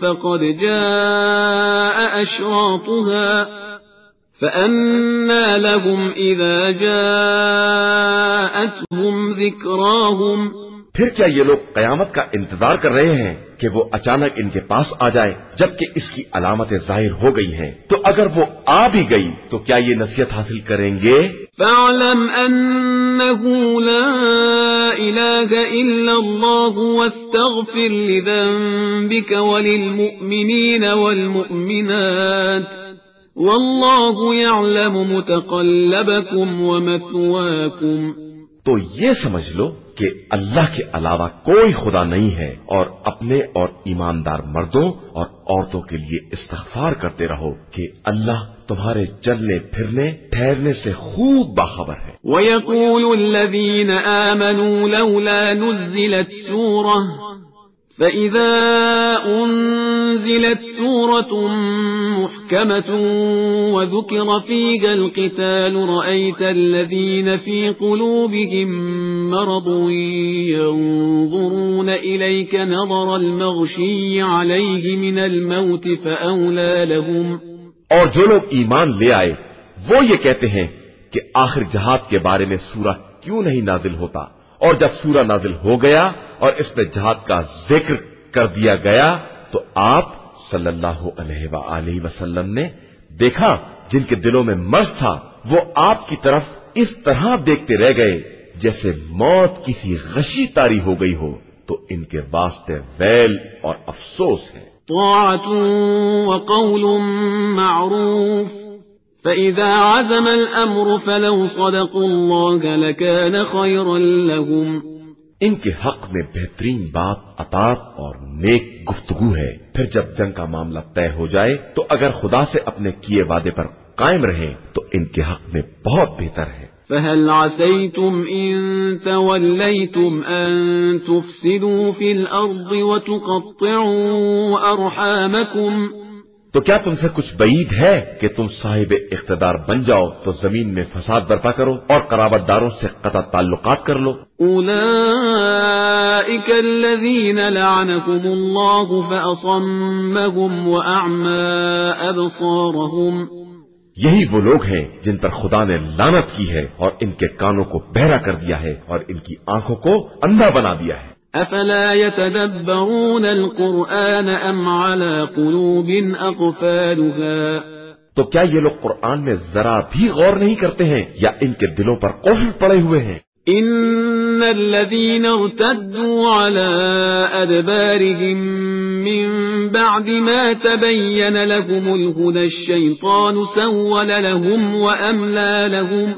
فقد جاء أشراطها فأنى لهم إذا جاءتهم ذكراهم. پھر کیا یہ لوگ قیامت کا انتظار کر رہے ہیں کہ وہ اچانک ان کے پاس آ جائے جبکہ اس کی علامتیں ظاہر ہو گئی ہیں؟ تو اگر وہ آ بھی گئی تو کیا یہ نصیحت حاصل کریں گے؟ فاعلم أنه لا إله إلا الله واستغفر لذنبك وللمؤمنين والمؤمنات والله يعلم متقلبكم ومثواكم. تو یہ سمجھ لو کہ اللہ کے علاوہ کوئی خدا نہیں ہے اور اپنے اور ایماندار مردوں اور عورتوں کے لیے استغفار کرتے رہو کہ اللہ تمہارے چلنے پھرنے ٹھہرنے سے خوب باخبر ہے۔ وَيَقُولُ الَّذِينَ آمَنُوا لَوْلَا نُزِّلَتْ سُورَةٌ فَإِذَا أُنزِلَتْ سُورَةٌ مُحْكَمَةٌ وَذُكِرَ فِيهَا الْقِتَالُ رَأَيْتَ الَّذِينَ فِي قُلُوبِهِم مَّرَضٌ يَنظُرُونَ إِلَيْكَ نَظَرَ الْمَغْشِيِّ عَلَيْهِ مِنَ الْمَوْتِ فَأَوْلَى لَهُمْ۔ اور جو لوگ ایمان لے آئے وہ یہ کہتے ہیں کہ آخر جہاد کے بارے میں سورہ کیوں نہیں نازل ہوتا، اور جب سورہ نازل ہو گیا اور اس میں جہاد کا ذکر کر دیا گیا تو آپ صلی اللہ علیہ وآلہ وسلم نے دیکھا جن کے دلوں میں مرض تھا وہ آپ کی طرف اس طرح دیکھتے رہ گئے جیسے موت کسی غشی طاری ہو گئی ہو، تو ان کے واسطے ویل اور افسوس ہے۔ طاعة وقول معروف فإذا عزم الأمر فلو صدقوا الله لكان خيرا لهم۔ ان کے حق میں بہترین بات اطاعت اور نیک گفتگو ہے، پھر جب جنگ کا معاملہ طے ہو جائے تو اگر خدا سے اپنے کیے وعدے پر قائم رہیں تو ان کے حق میں بہت بہتر ہے۔ فهل عسيتم إن توليتم أن تفسدوا في الأرض وتقطعوا أرحامكم؟ تو کیا تم سے کچھ بعید ہے کہ تم صاحب اقتدار بن جاؤ تو زمین میں فساد برپا کرو اور قرابت داروں سے قطع تعلقات کر لو؟ أولئك الذين لعنهم الله فأصمهم وأعمى أبصارهم۔ یہی وہ لوگ ہیں جن پر خدا نے لعنت کی ہے اور ان کے کانوں کو بہرا کر دیا ہے اور ان کی آنکھوں کو اندھا بنا دیا ہے۔ افلا يتدبرون القرآن ام على قلوب اقفالها؟ تو کیا یہ لوگ قرآن میں ذرا بھی غور نہیں کرتے ہیں یا ان کے دلوں پر قفل پڑے ہوئے ہیں؟ ان الذين ارتدوا على ادبارهم من بعد ما تبين لهم الهدى الشيطان سول لهم واملى لهم۔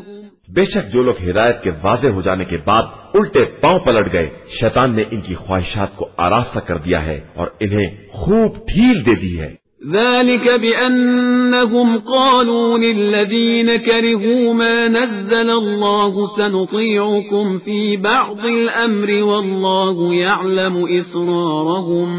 بے شک جو لوگ ہدایت کے واضح ہو جانے کے بعد الٹے پاؤں پلٹ گئے، شیطان نے ان کی خواہشات کو آراستہ کر دیا ہے اور انہیں خوب ڈھیل دے دی ہے۔ ذلك بأنهم قالوا للذين كرهوا ما نزل الله سنطيعكم في بعض الأمر والله يعلم إسرارهم۔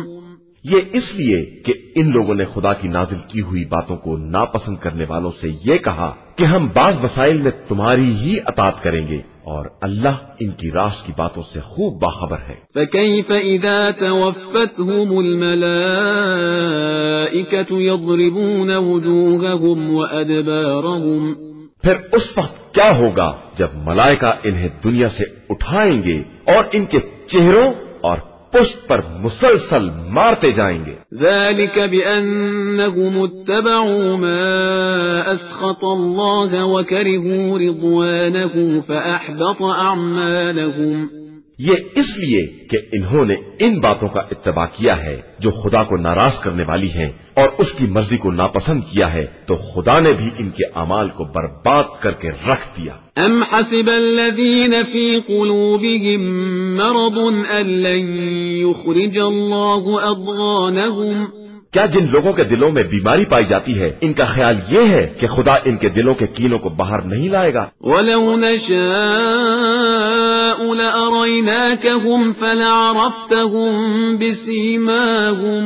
یہ اس لیے کہ ان لوگوں نے خدا کی نازل کی ہوئی باتوں کو ناپسند کرنے والوں سے یہ کہا کہ ہم بعض مسائل میں تمہاری ہی اطاعت کریں گے، اور اللہ ان کی راز کی باتوں سے خوب باخبر ہے۔ فكيف إذا توفتهم الملائكة يضربون وجوههم وأدبارهم؟ پھر اس وقت کیا ہوگا جب ملائکہ انہیں دنیا سے اٹھائیں گے اور ان کے چہروں اور پشت پر مسلسل مارتے جائیں گے۔ ذلك بأنهم اتبعوا ما أسخط الله وكرهوا رضوانه فأحبط أعمالهم۔ یہ اس لیے کہ انہوں نے ان باتوں کا اتباع کیا ہے جو خدا کو ناراض کرنے والی ہیں اور اس کی مرضی کو ناپسند کیا ہے، تو خدا نے بھی ان کے اعمال کو برباد کر کے رکھ دیا۔ ام حسب الذين في قلوبهم مرض ان لن يخرج الله اضغانهم؟ کیا جن لوگوں کے دلوں میں بیماری پائی جاتی ہے ان کا خیال یہ ہے کہ خدا ان کے دلوں کے کینوں کو باہر نہیں لائے گا؟ وَلَوْ نَشَاءُ لَأَرَيْنَاكَهُمْ فَلَعَرَفْتَهُمْ بِسِيمَاهُمْ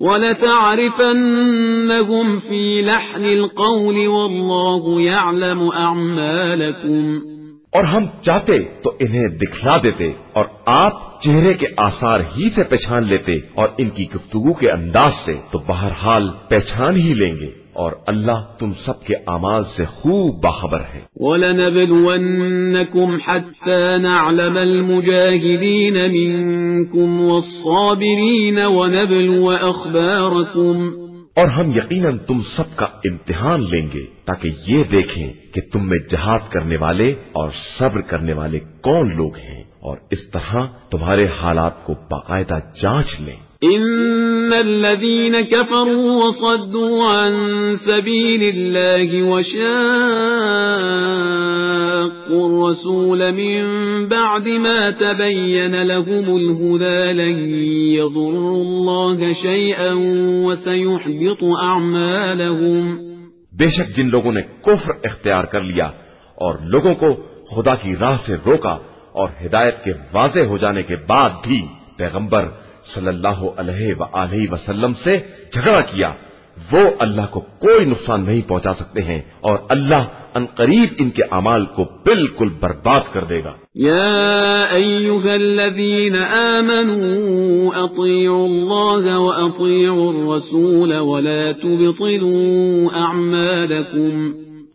وَلَتَعْرِفَنَّهُمْ فِي لَحْنِ الْقَوْلِ وَاللَّهُ يَعْلَمُ أَعْمَالَكُمْ۔ اور ہم چاہتے تو انہیں دکھلا دیتے اور آپ چہرے کے آثار ہی سے پہچان لیتے اور ان کی گفتگو کے انداز سے تو بہرحال پہچان ہی لیں گے، اور اللہ تم سب کے اعمال سے خوب باخبر ہے۔ وَلَنَبْلُوَنَّكُمْ حَتَّى نَعْلَمَ الْمُجَاهِدِينَ مِنكُمْ وَالصَّابِرِينَ وَنَبْلُوَ أَخْبَارَكُمْ۔ اور ہم یقیناً تم سب کا امتحان لیں گے تاکہ یہ دیکھیں کہ تم میں جہاد کرنے والے اور صبر کرنے والے کون لوگ ہیں، اور اس طرح تمہارے حالات کو باقاعدہ جانچ لیں۔ ان الذين كفروا وصدوا عن سبيل الله وشاقوا الرسول من بعد ما تبين لهم الهدى لن يضروا الله شيئا وسيحبط اعمالهم۔ بے شک جن لوگوں نے کفر اختیار کر لیا اور لوگوں کو خدا کی راہ سے روکا اور ہدایت کے واضح ہو جانے کے بعد بھی پیغمبر صلی اللہ علیہ وآلہ وسلم سے جھگڑا کیا، وہ اللہ کو کوئی نقصان نہیں پہنچا سکتے ہیں اور اللہ عنقریب ان کے اعمال کو بالکل برباد کر دے گا۔ یا ایھا الذین آمنوا اطیعوا اللہ واطیعوا الرسول ولا تبطلوا اعمالکم،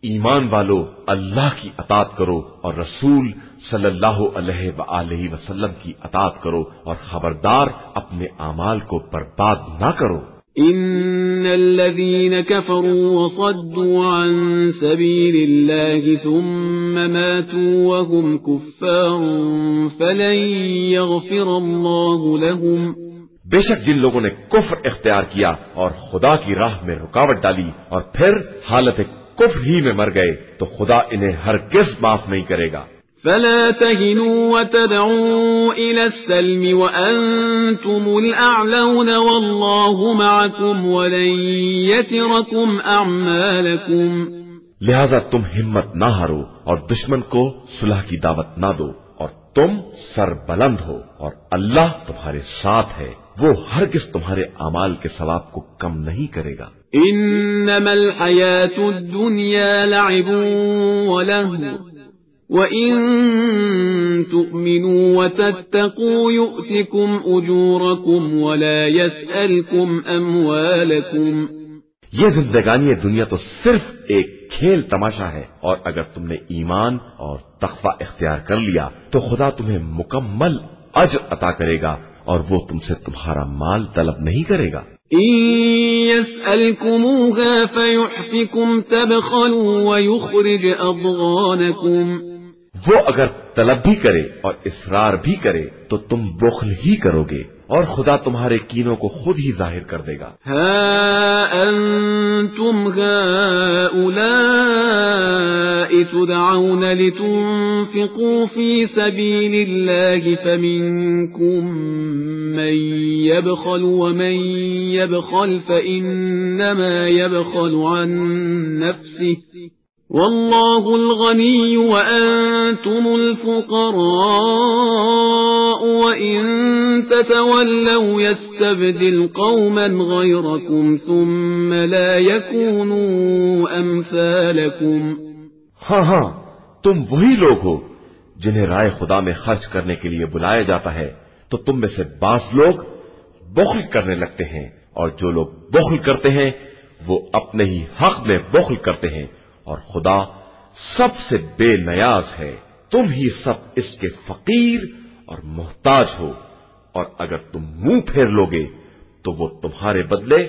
ایمان والو اللہ کی اطاعت کرو اور رسول صلی اللہ علیہ وآلہ وسلم کی اطاعت کرو اور خبردار اپنے اعمال کو برباد نہ کرو۔ ان الذين كفروا وصدوا عن سبيل الله ثم ماتوا وهم كفار فلن يغفر الله لهم، بے شک جن لوگوں نے کفر اختیار کیا اور خدا کی راہ میں رکاوٹ ڈالی اور پھر حالت کفر ہی میں مر گئے تو خدا انہیں ہرگز معاف نہیں کرے گا۔ فلا تهنوا وتدعوا إلى السلم وأنتم الأعلون والله معكم ولن يتركم أعمالكم، لہذا تم ہمت نہ ہارو اور دشمن کو صلح کی دعوت نہ دو اور تم سر بلند ہو اور اللہ تمہارے ساتھ ہے، وہ ہرگز تمہارے اعمال کے ثواب کو کم نہیں کرے گا۔ انما الحياة الدنيا لعب ولهو وَإِن تُؤْمِنُوا وَتَتَّقُوا يُؤْتِكُمْ أُجُورَكُمْ وَلَا يَسْأَلْكُمْ أَمْوَالَكُمْ، یہ زندگانی دنیا تو صرف ایک کھیل تماشا ہے، اور اگر تم نے ایمان اور تقوی اختیار کر لیا تو خدا تمہیں مکمل اجر عطا کرے گا اور وہ تم سے تمہارا مال طلب نہیں کرے گا۔ إِن يَسْأَلْكُمُوهَا فَيُحْفِكُمْ تَبْخَلُوا وَيُخْرِجْ أَضْغَانَكُمْ، وہ اگر طلب بھی کرے اور اصرار بھی کرے تو تم بخل ہی کرو گے اور خدا تمہارے کینوں کو خود ہی ظاہر کر دے گا۔ ہا انتم هؤلاء تدعون لتنفقوا في سبيل الله فمنكم من يبخل ومن يبخل فإنما يبخل عن نفسه والله الغني وأنتم الفقراء وإن تتولوا يستبدل قوما غيركم ثم لا يكونوا أمثالكم۔ ہاں تم وہی لوگ ہو جنہیں رائے خدا میں خرچ کرنے کے لیے بلایا جاتا ہے، تو تم میں سے بعض لوگ بخل کرنے لگتے ہیں، اور جو لوگ بخل کرتے ہیں وہ اپنے ہی حق میں بخل کرتے ہیں، اور خدا سب سے بے نیاز ہے، تم ہی سب اس کے فقیر اور محتاج ہو، اور اگر تم منہ پھیر لوگے تو وہ تمہارے بدلے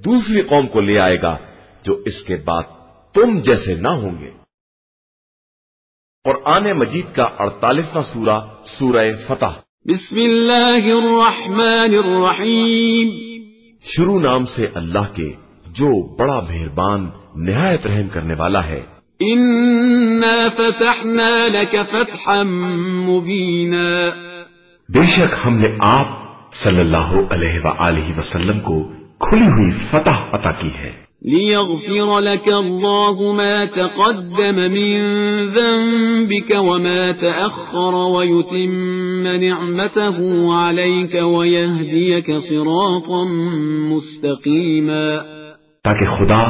دوسری قوم کو لے آئے گا جو اس کے بعد تم جیسے نہ ہوں گے۔ قرآن مجید کا 48واں سورہ سورہ فتح۔ بسم اللہ الرحمن الرحیم، شروع نام سے اللہ کے جو بڑا مہربان نہایت رحم کرنے والا ہے۔ انا فتحنا لك فتحا مبینا، بے شک ہم نے آپ صلی اللہ علیہ وآلہ وسلم کو کھلی ہوئی فتح عطا کی ہے۔ ليغفر لك الله ما تقدم من ذنبك وما تأخر ويتم نعمته عليك ويهديك صراطا مستقيما، تاکہ خدا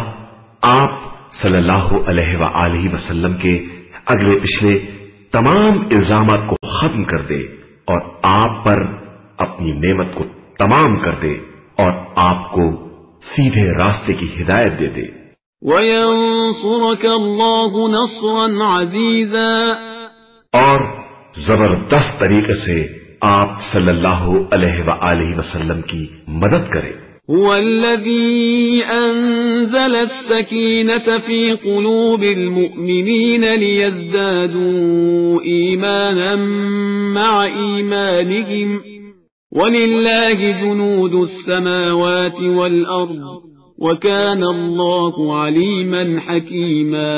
آپ صلی اللہ علیہ وآلہ وسلم کے اگلے پچھلے تمام الزامات کو ختم کر دے اور آپ پر اپنی نعمت کو تمام کر دے اور آپ کو سیدھے راستے کی ہدایت دے دے۔ وَيَنصُرَكَ اللَّهُ نَصْرًا عَزِيزًا، اور زبردست طریقے سے آپ صلی اللہ علیہ وآلہ وسلم کی مدد کرے۔ هُوَ الَّذِي أَنزَلَ السَّكِينَةَ فِي قُلُوبِ الْمُؤْمِنِينَ لِيَزْدَادُوا إِيمَانًا مَعَ إِيمَانِهِمْ وَلِلَّهِ جُنُودُ السَّمَاوَاتِ وَالْأَرْضِ وَكَانَ اللَّهُ عَلِيمًا حَكِيمًا۔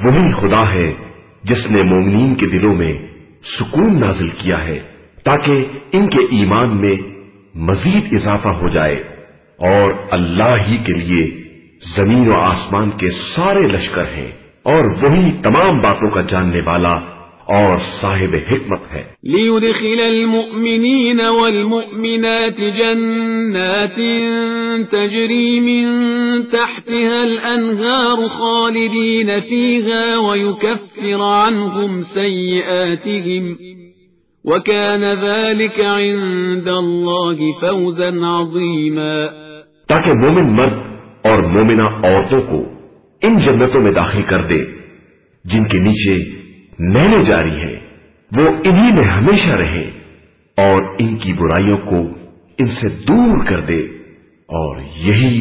وہی خدا ہے جس نے مومنین کے دلوں میں سکون نازل کیا ہے تاکہ ان کے ایمان میں مزید اضافہ ہو جائے، اور اللہ ہی کے لیے زمین و آسمان کے سارے لشکر ہیں اور وہی تمام باتوں کا جاننے والا اور صاحب حکمت ہے۔ ليدخل المؤمنين والمؤمنات جنات تجري من تحتها الأنهار خالدين فيها ويكفر عنهم سيئاتهم وكان ذلك عند الله فوزا عظيما۔ تاکہ مومن مرد اور مومنہ عورتوں کو ان جنتوں میں داخل کر دے جن کے نیچے نہریں جاری ہیں، وہ انہی میں ہمیشہ رہے اور ان کی برائیوں کو ان سے دور کر دے، اور یہی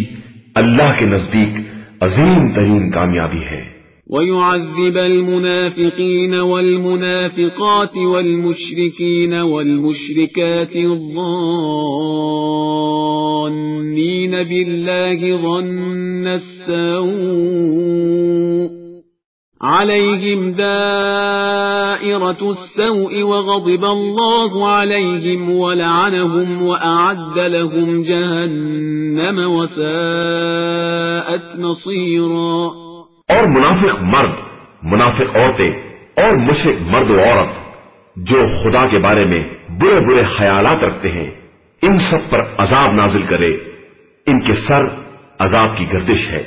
اللہ کے نزدیک عظیم ترین کامیابی ہے۔ ويعذب المنافقين والمنافقات والمشركين والمشركات الظانين بالله ظن السوء عليهم دائرة السوء وغضب الله عليهم ولعنهم وأعد لهم جهنم وساءت مصيرا۔ اور منافق مرد، منافق عورتیں اور مشرک مرد و عورت جو خدا کے بارے میں برے برے خیالات رکھتے ہیں، ان سب پر عذاب نازل کرے۔ ان کے سر عذاب کی گردش ہے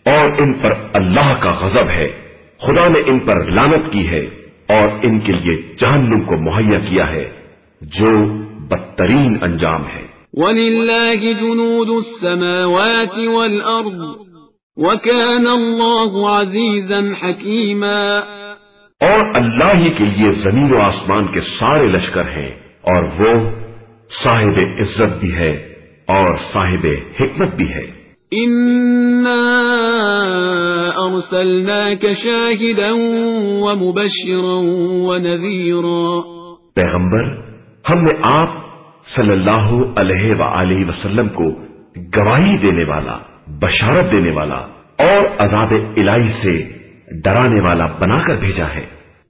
اور ان پر اللہ کا غضب ہے۔ خدا نے ان پر لعنت کی ہے اور ان کے لیے جہنم کو مہیا کیا ہے جو بدترین انجام ہے۔ وَلِلَّهِ جُنُودُ السَّمَاوَاتِ وَالْأَرْضِ وَكَانَ اللَّهُ عَزِيزًا حَكِيمًا۔ اور اللہ ہی کے لیے زمین و آسمان کے سارے لشکر ہیں اور وہ صاحب عزت بھی ہے اور صاحب حکمت بھی ہے۔ إِنَّا أَرْسَلْنَاكَ شَاهِدًا وَمُبَشِّرًا وَنَذِيرًا۔ پیغمبر، ہم نے آپ صلی اللہ علیہ وآلہ وسلم کو گواہی دینے والا، بشارت دینے والا اور عذاب الہی سے ڈرانے والا بنا کر بھیجا ہے۔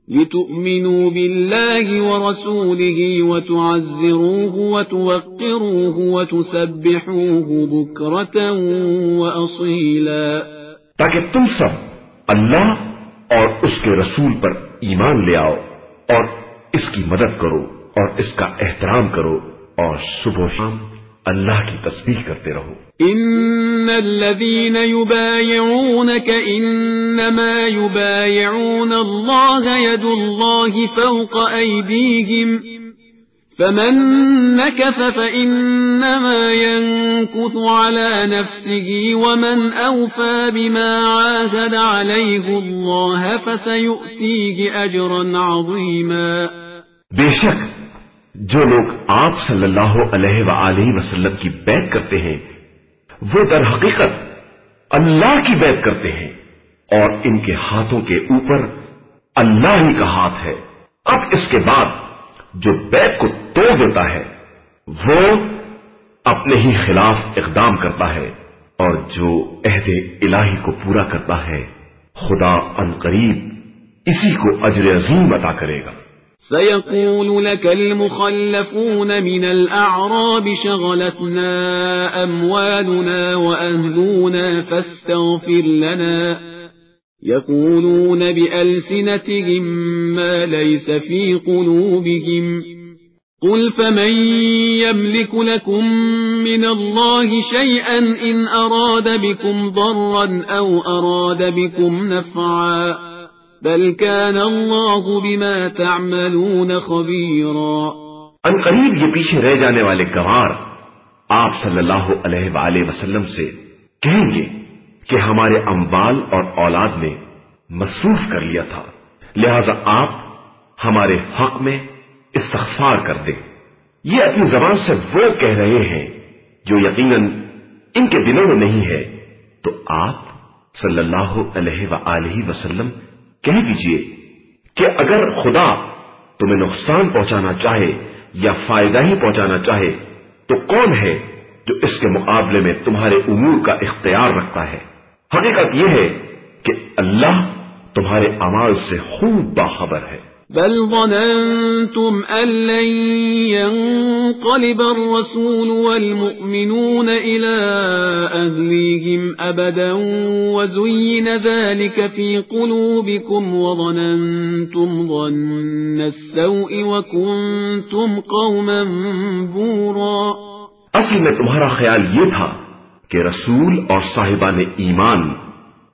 لِتُؤْمِنُوا بِاللَّهِ وَرَسُولِهِ وَتُعَزِّرُوهُ وَتُوَقِّرُوهُ وَتُسَبِّحُوهُ بُكْرَةً وَأَصِيلًا۔ تاکہ تم سب اللہ اور اس کے رسول پر ایمان لے آؤ اور اس کی مدد کرو اور اس کا احترام کرو اور صبح و شام اللہ کی تسبیح کرتے رہو۔ إن الذين يبايعونك إنما يبايعون الله يد الله فوق أيديهم فمن نكث فإنما ينكث على نفسه ومن أوفى بما عاهد عليه الله فسيؤتيه أجرا عظيما۔ بے شک جو لوگ آپ صلی اللہ علیہ وآلہ وسلم کی بیعت کرتے ہیں وہ در حقیقت اللہ کی بیعت کرتے ہیں اور ان کے ہاتھوں کے اوپر اللہ ہی کا ہاتھ ہے۔ اب اس کے بعد جو بیعت کو توڑ دیتا ہے وہ اپنے ہی خلاف اقدام کرتا ہے، اور جو عہد الہی کو پورا کرتا ہے خدا عنقریب اسی کو اجر عظیم عطا کرے گا۔ سيقول لك المخلفون من الأعراب شغلتنا أموالنا وأهلنا فاستغفر لنا يقولون بألسنتهم ما ليس في قلوبهم قل فمن يملك لكم من الله شيئا إن أراد بكم ضرا أو أراد بكم نفعا بل كان الله بما تعملون خبيرا۔ ان قریب یہ پیچھے رہ جانے والے گوار آپ صلی اللہ علیہ وآلہ وسلم سے کہیں گے کہ ہمارے اموال اور اولاد نے مصروف کر لیا تھا، لہذا آپ ہمارے حق میں استغفار کر دیں۔ یہ اپنی زبان سے وہ کہہ رہے ہیں جو یقیناً ان کے دلوں میں نہیں ہے، تو آپ صلی اللہ علیہ وآلہ وسلم کہہ دیجئے کہ اگر خدا تمہیں نقصان پہنچانا چاہے یا فائدہ ہی پہنچانا چاہے تو کون ہے جو اس کے مقابلے میں تمہارے امور کا اختیار رکھتا ہے؟ حقیقت یہ ہے کہ اللہ تمہارے اعمال سے خوب باخبر ہے۔ بل ظننتم أن لن ينقلب الرسول والمؤمنون إلى أهليهم أبدا وزين ذلك في قلوبكم وظننتم ظن السوء وكنتم قوما بورا. اصل میں تمہارا خیال یہ تھا کہ رسول اور صاحبان ایمان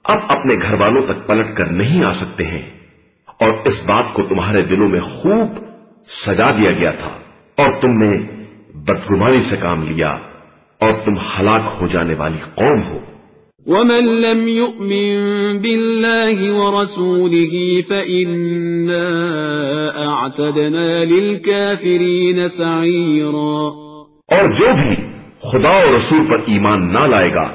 اب اپنے گھر والوں تک پلٹ کر نہیں آ سکتے ہیں، اور اس بات کو تمہارے دلوں میں خوب سجا دیا گیا تھا، اور تم نے بدگمانی سے کام لیا، اور تم ہلاک ہو جانے والی قوم ہو. ومن لم يؤمن بالله ورسوله فإنا أعتدنا للكافرين سعيرا. اور جو بھی خدا اور رسول پر ایمان نہ لائے گا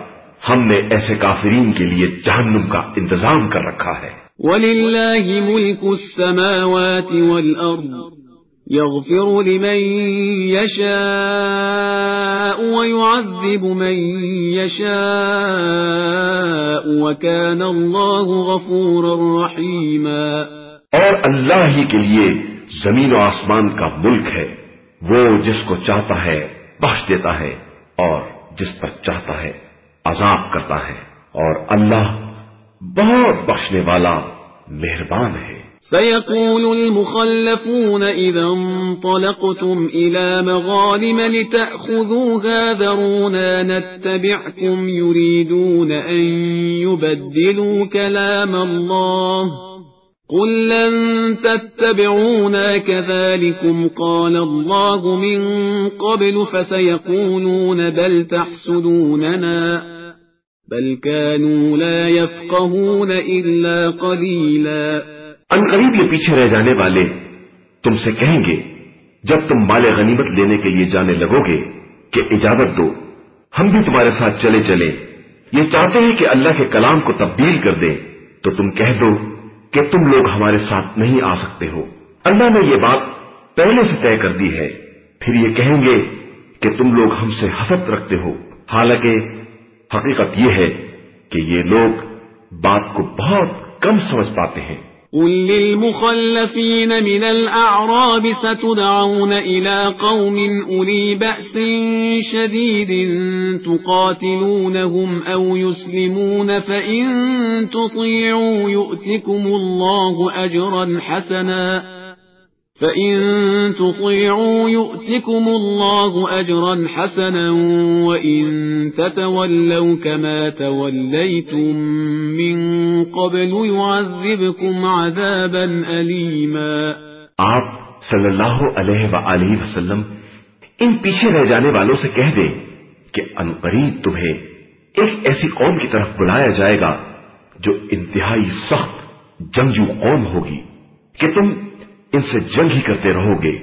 ہم نے ایسے کافرین کے لیے جہنم کا انتظام کر رکھا ہے. وَلِلَّهِ مُلْكُ السَّمَاوَاتِ وَالْأَرْضِ يَغْفِرُ لِمَن يَشَاءُ وَيُعَذِّبُ مَن يَشَاءُ وَكَانَ اللَّهُ غَفُورًا رَّحِيمًا. اور اللہ ہی کے لیے زمین و آسمان کا ملک ہے، وہ جس کو چاہتا ہے بخش دیتا ہے اور جس پر چاہتا ہے عذاب کرتا ہے، اور اللہ بہت بخشنے والا مہربان ہے. سيقول المخلفون إذا انطلقتم إلى مغانم لتأخذوها ذرونا نتبعكم يريدون أن يبدلوا كلام الله قل لن تتبعونا كذلكم قال الله من قبل فسيقولون بل تحسدوننا بل كانوا لا يفقهون إلا قليلا. ان قریب یہ پیچھے رہ جانے والے تم سے کہیں گے جب تم مال غنیمت لینے کے لیے جانے لگو گے کہ اجازت دو ہم بھی تمہارے ساتھ چلے چلیں، یہ چاہتے ہیں کہ اللہ کے کلام کو تبدیل کر دیں، تو تم کہہ دو کہ تم لوگ ہمارے ساتھ نہیں آ سکتے ہو، اللہ نے یہ بات پہلے سے طے کر دی ہے. پھر یہ کہیں گے کہ تم لوگ ہم سے حسد رکھتے ہو، حالانکہ حقیقت یہ ہے کہ یہ لوگ بات کو بہت کم سمجھ پاتے ہیں. قل للمخلفين من الأعراب ستدعون إلى قوم أولي بأس شديد تقاتلونهم أو يسلمون فإن تطيعوا يؤتكم الله أجرا حسنا وإن تتولوا كما توليتم من قبل يعذبكم عذابا أليما. آپ صلی اللہ علیہ وآلہ وسلم ان پیچھے رہ جانے والوں سے کہہ دیں کہ عنقریب تمہیں ایک ایسی قوم کی طرف بلایا جائے گا جو انتہائی سخت جنگجو قوم ہوگی کہ تم ان سے جنگ ہی کرتے رہو گے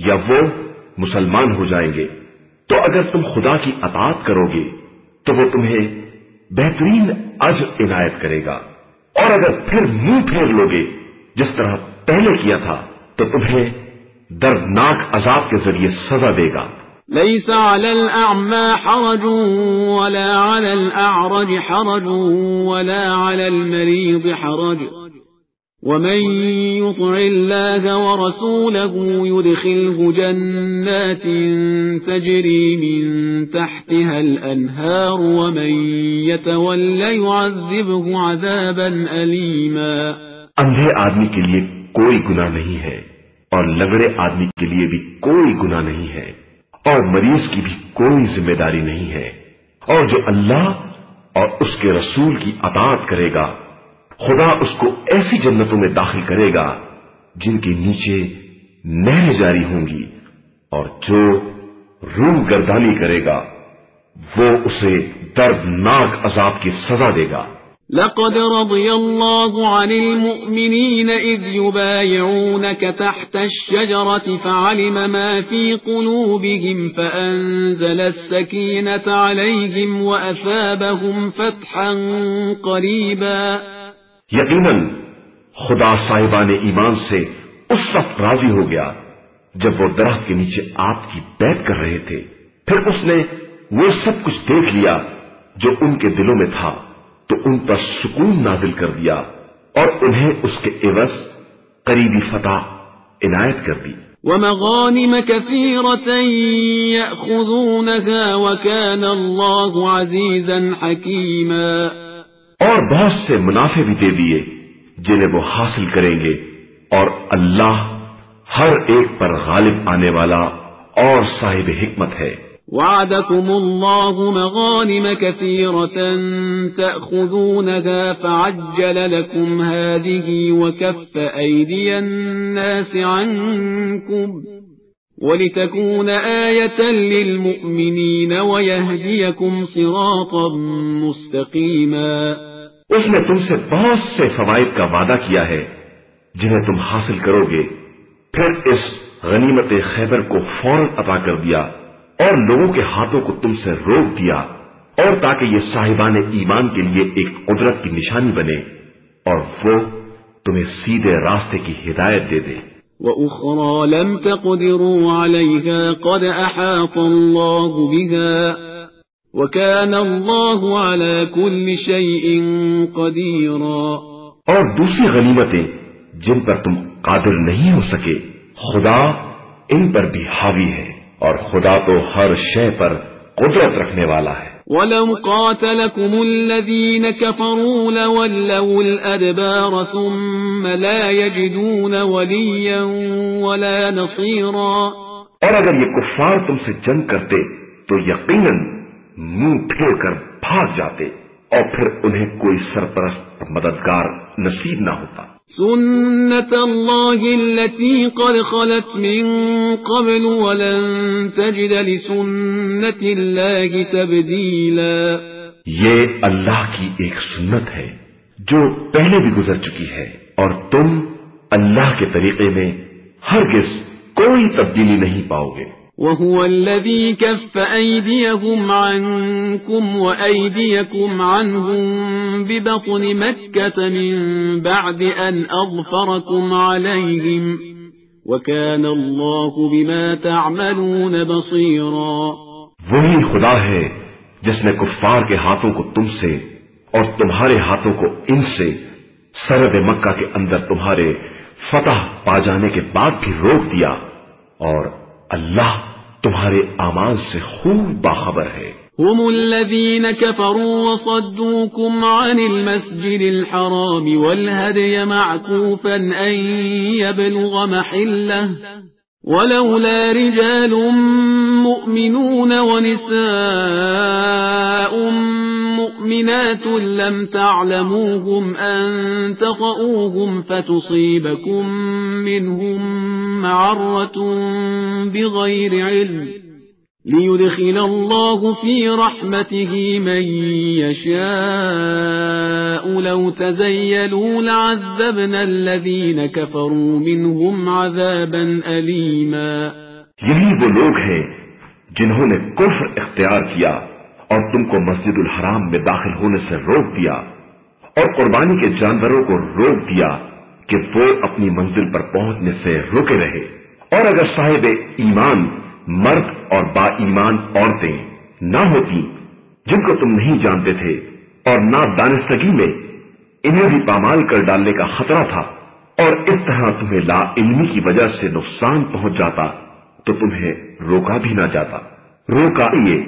یا وہ مسلمان ہو جائیں گے، تو اگر تم خدا کی اطاعت کرو گے تو وہ تمہیں بہترین اجر عنایت کرے گا، اور اگر پھر منہ پھیر لوگے جس طرح پہلے کیا تھا تو تمہیں دردناک عذاب کے ذریعے سزا دے گا. ليس على الأعمى حرج ولا على الأعرج حرج ولا على المريض حرج ومن يطع الله ورسوله يدخله جنات تجري من تحتها الأنهار ومن يتولى يعذبه عذابا أليما. اندھے آدمی کے لیے کوئی گناہ نہیں ہے اور لنگڑے آدمی کے لیے بھی کوئی گناہ نہیں ہے اور مریض کی بھی کوئی ذمہ داری نہیں ہے، اور جو اللہ اور اس کے رسول کی اطاعت کرے گا خدا اس کو ایسی جنتوں میں داخل کرے گا جن کے نیچے نہریں جاری ہوں گی، اور جو روح گردانی کرے گا وہ اسے دردناک عذاب کی سزا دے گا. لقد رضي الله عن المؤمنين إذ يبايعونك تحت الشجرة فعلم ما في قلوبهم فأنزل السكينة عليهم وأثابهم فتحا قريبا. یقیناً خدا صاحبان ایمان سے اس وقت راضی ہو گیا جب وہ درخت کے نیچے آپ کی بیعت کر رہے تھے، پھر اس نے وہ سب کچھ دیکھ لیا جو ان کے دلوں میں تھا تو ان پر سکون نازل کر دیا اور انہیں اس کے عوض قریبی فتح عنایت کر دی. ومغانم كثيرة يأخذونها وكان الله عزيزا حكيما. اور بہت سے منافع بھی دے دیے جنہیں وہ حاصل کریں گے، اور اللہ ہر ایک پر غالب آنے والا اور صاحب حکمت ہے. وعدكم الله مغانم كثيرة تأخذونها فعجل لكم هذه وكف أيدي الناس عنكم ولتكون آية للمؤمنين ويهديكم صراطا مستقيما. اس نے تم سے بہت سے فوائد کا وعدہ کیا ہے جنہیں تم حاصل کرو گے، پھر اس غنیمت خیبر کو فوراً عطا کر دیا اور لوگوں کے ہاتھوں کو تم سے روک دیا، اور تاکہ یہ صاحبان ایمان کے لیے ایک قدرت کی نشانی بنے اور وہ تمہیں سیدھے راستے کی ہدایت دے دے. وَأُخْرَى لَمْ تَقْدِرُوا عَلَيْهَا قَدْ أَحَاطَ اللَّهُ بِهَا وَكَانَ اللَّهُ عَلَى كُلِّ شَيْءٍ قَدِيرًا. اور دوسری غنیمتیں جن پر تم قادر نہیں ہو سکے، خدا ان پر بھی حاوی ہے، اور خدا تو ہر شے پر قدرت رکھنے والا ہے. وَلَوْ قَاتَلَكُمُ الَّذِينَ كَفَرُوا لَوَلَّوُا الْأَدْبَارَ ثُمَّ لَا يَجِدُونَ وَلِيًّا وَلَا نَصِيرًا. اور اگر یہ کفار تم سے جنگ کرتے تو یقیناً منہ پھیر کر بھاگ جاتے، اور پھر انہیں کوئی سرپرست مددگار نصیب نہ ہوتا. سنت اللہ التي قد خلت من قبل ولن تجد لسنت اللہ تبدیلا. یہ اللہ کی ایک سنت ہے جو پہلے بھی گزر چکی ہے، اور تم اللہ کے طریقے میں ہرگز کوئی تبدیلی نہیں پاؤ گے. وهو الذي كف أيديهم عنكم وأيديكم عنهم ببطن مكة من بعد أن أظفركم عليهم وكان الله بما تعملون بصيرا. وہی خدا ہے جس نے کفار کے ہاتھوں کو تم سے اور تمہارے ہاتھوں کو ان سے سرحد مکہ کے اندر تمہارے فتح پا جانے کے بعد بھی روک دیا، اور اللہ تمہارے اعمال سے خوب باخبر ہے. هم الذين كفروا وصدوكم عن المسجد الحرام والهدي معكوفا أن يبلغ محله ولولا رجال مؤمنون ونساء مؤمنات لم تعلموهم أن تطؤوهم فتصيبكم منهم معرة بغير علم ليدخل الله في رحمته من يشاء لو تزيلوا لعذبنا الذين كفروا منهم عذابا أليما. یہی وہ لوگ ہیں جنہوں نے کفر اختیار کیا اور تم کو مسجد الحرام میں داخل ہونے سے روک دیا، اور قربانی کے جانوروں کو روک دیا کہ وہ اپنی منزل پر پہنچنے سے رکے رہے. اور اگر صاحب ایمان مرد اور با ایمان عورتیں نہ ہوتی جن کو تم نہیں جانتے تھے اور نہ دانستگی میں انہیں بھی پامال کر ڈالنے کا خطرہ تھا، اور اس طرح تمہیں لا علمی کی وجہ سے نقصان پہنچ جاتا تو تمہیں روکا بھی نہ جاتا. روکا یہ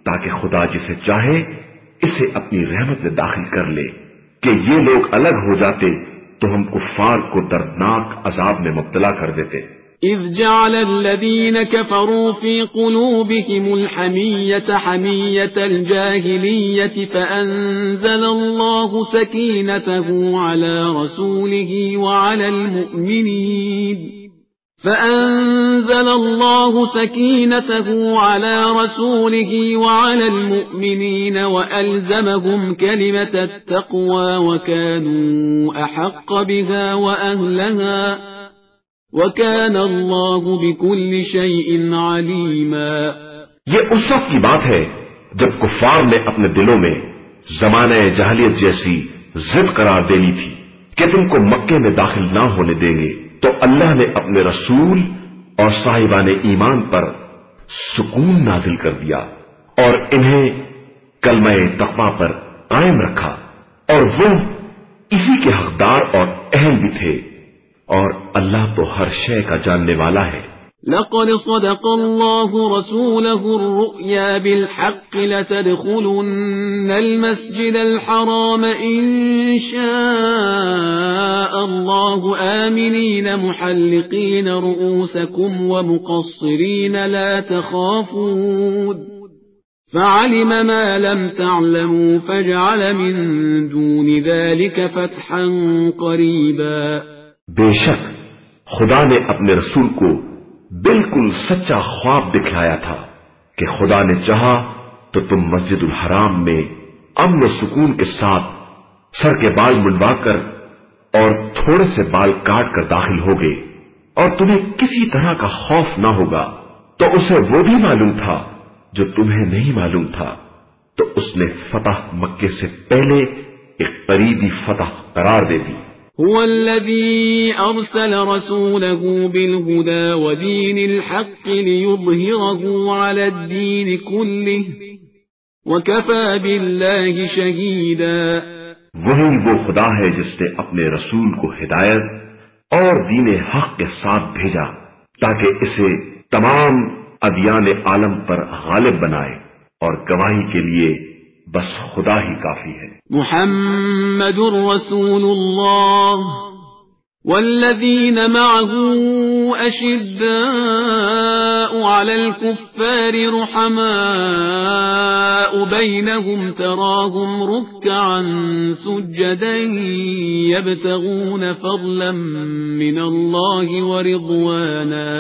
تاکہ خدا جسے چاہے اسے اپنی رحمت میں داخل کر لے کہ یہ لوگ الگ ہو جاتے تو ہم کفار کو دردناک عذاب میں مبتلا کر دیتے. إذ جعل الذين كفروا في قلوبهم الحمية حمية الجاهلية فأنزل الله سكينته على رسوله وعلى المؤمنين وألزمهم كلمة التقوى وكانوا أحق بها وأهلها وَكَانَ اللَّهُ بِكُلِّ شَيْءٍ عَلِيمًا. یہ اس وقت کی بات ہے جب کفار نے اپنے دلوں میں زمانہ جاہلیت جیسی ضد قرار دے لی تھی کہ تم کو مکے میں داخل نہ ہونے دیں گے، تو اللہ نے اپنے رسول اور صاحبان ایمان پر سکون نازل کر دیا اور انہیں کلمہ تقویٰ پر قائم رکھا، اور وہ اسی کے حقدار اور اہل بھی تھے اور اللہ تو ہر شے کا جاننے والا ہے۔ لقد صدق الله رسوله الرؤيا بالحق لتدخلن المسجد الحرام إن شاء الله آمنين محلقين رؤوسكم ومقصرين لا تخافون فعلم ما لم تعلموا فجعل من دون ذلك فتحا قريبا۔ بے شک خدا نے اپنے رسول کو بالکل سچا خواب دکھلایا تھا کہ خدا نے چاہا تو تم مسجد الحرام میں امن و سکون کے ساتھ سر کے بال منڈوا کر اور تھوڑے سے بال کاٹ کر داخل ہوگے اور تمہیں کسی طرح کا خوف نہ ہوگا۔ تو اسے وہ بھی معلوم تھا جو تمہیں نہیں معلوم تھا، تو اس نے فتح مکے سے پہلے ایک قریبی فتح قرار دے دی۔ هو الذي أرسل رسوله بالهدى ودين الحق ليظهره على الدين كله وكفى بالله شهيدا۔ وہی وہ خدا ہے جس نے اپنے رسول کو ہدایت اور دین حق کے ساتھ بھیجا تاکہ اسے تمام ادیان عالم پر غالب بنائے، اور گواہی کے لیے بس خدا ہی کافی ہے۔ محمد رسول الله والذين معه أشداء على الكفار رحماء بينهم تراهم ركعا سجدا يبتغون فضلا من الله ورضوانا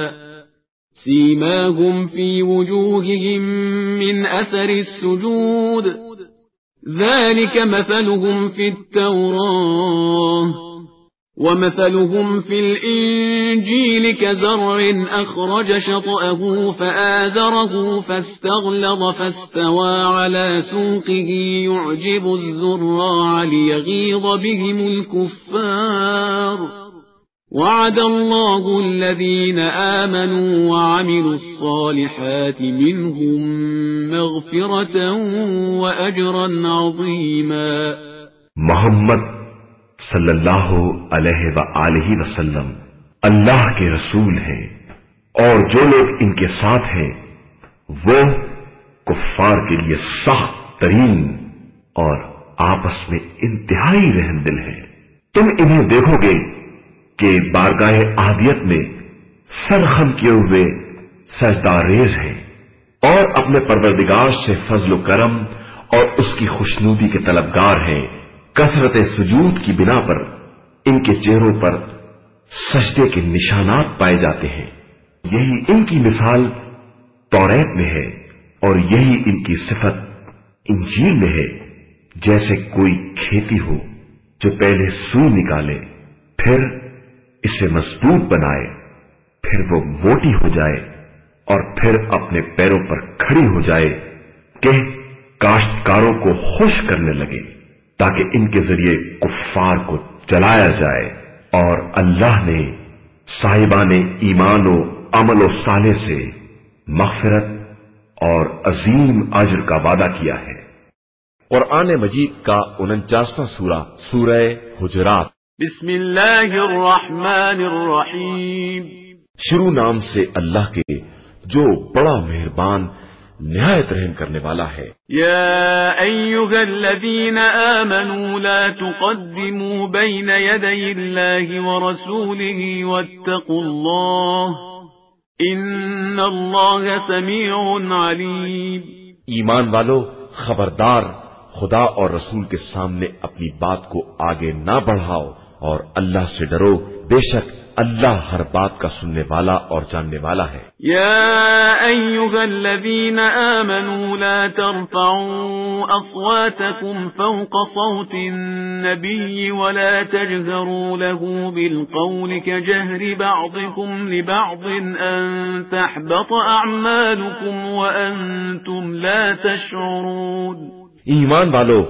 سيماهم في وجوههم من أثر السجود ذلك مثلهم في التوراة ومثلهم في الإنجيل كزرع أخرج شطأه فآذره فاستغلظ فاستوى على سوقه يعجب الزراع ليغيظ بهم الكفار وعد الله الذين آمنوا وعملوا الصالحات منهم مغفرة وأجرا عظيما۔ محمد صلی اللہ علیہ وآلہ وسلم اللہ کے رسول ہیں، اور جو لوگ ان کے ساتھ ہیں وہ کفار کے لیے سخت ترین اور آپس میں انتہائی رحم دل ہیں۔ تم انہیں دیکھو گے کہ بارگاہ احدیت میں سر خم کیے ہوئے سجدہ ریز ہیں اور اپنے پروردگار سے فضل و کرم اور اس کی خوشنودی کے طلبگار ہیں۔ کثرت سجود کی بنا پر ان کے چہروں پر سجدے کے نشانات پائے جاتے ہیں۔ یہی ان کی مثال توریت میں ہے اور یہی ان کی صفت انجیل میں ہے، جیسے کوئی کھیتی ہو جو پہلے سوئی نکالے، پھر اسے مضبوط بنائے، پھر وہ موٹی ہو جائے اور پھر اپنے پیروں پر کھڑی ہو جائے کہ کاشتکاروں کو خوش کرنے لگے تاکہ ان کے ذریعے کفار کو جلایا جائے۔ اور اللہ نے صاحبان ایمان و عمل و صالح سے مغفرت اور عظیم اجر کا وعدہ کیا ہے۔ قرآن مجید کا 49واں سورہ سورہ حجرات۔ بسم اللہ الرحمن الرحیم۔ شروع نام سے اللہ کے جو بڑا مہربان نہایت رحم کرنے والا ہے۔ یا ایھا الذین آمنوا لا تقدموا بین یدی اللہ ورسولہ واتقوا اللہ ان اللہ سمیع علیم۔ ایمان والو خبردار، خدا اور رسول کے سامنے اپنی بات کو آگے نہ بڑھاؤ اور اللہ سے ڈرو، بے شک اللہ ہر بات کا سننے والا اور جاننے والا ہے۔ یا ایھا الذین آمنوا لا ترفعوا اصواتکم فوق صوت النبی ولا تجهروا له بالقول كجهر بعضكم لبعض ان تحبط اعمالکم وانتم لا تشعرون۔ ایمان والو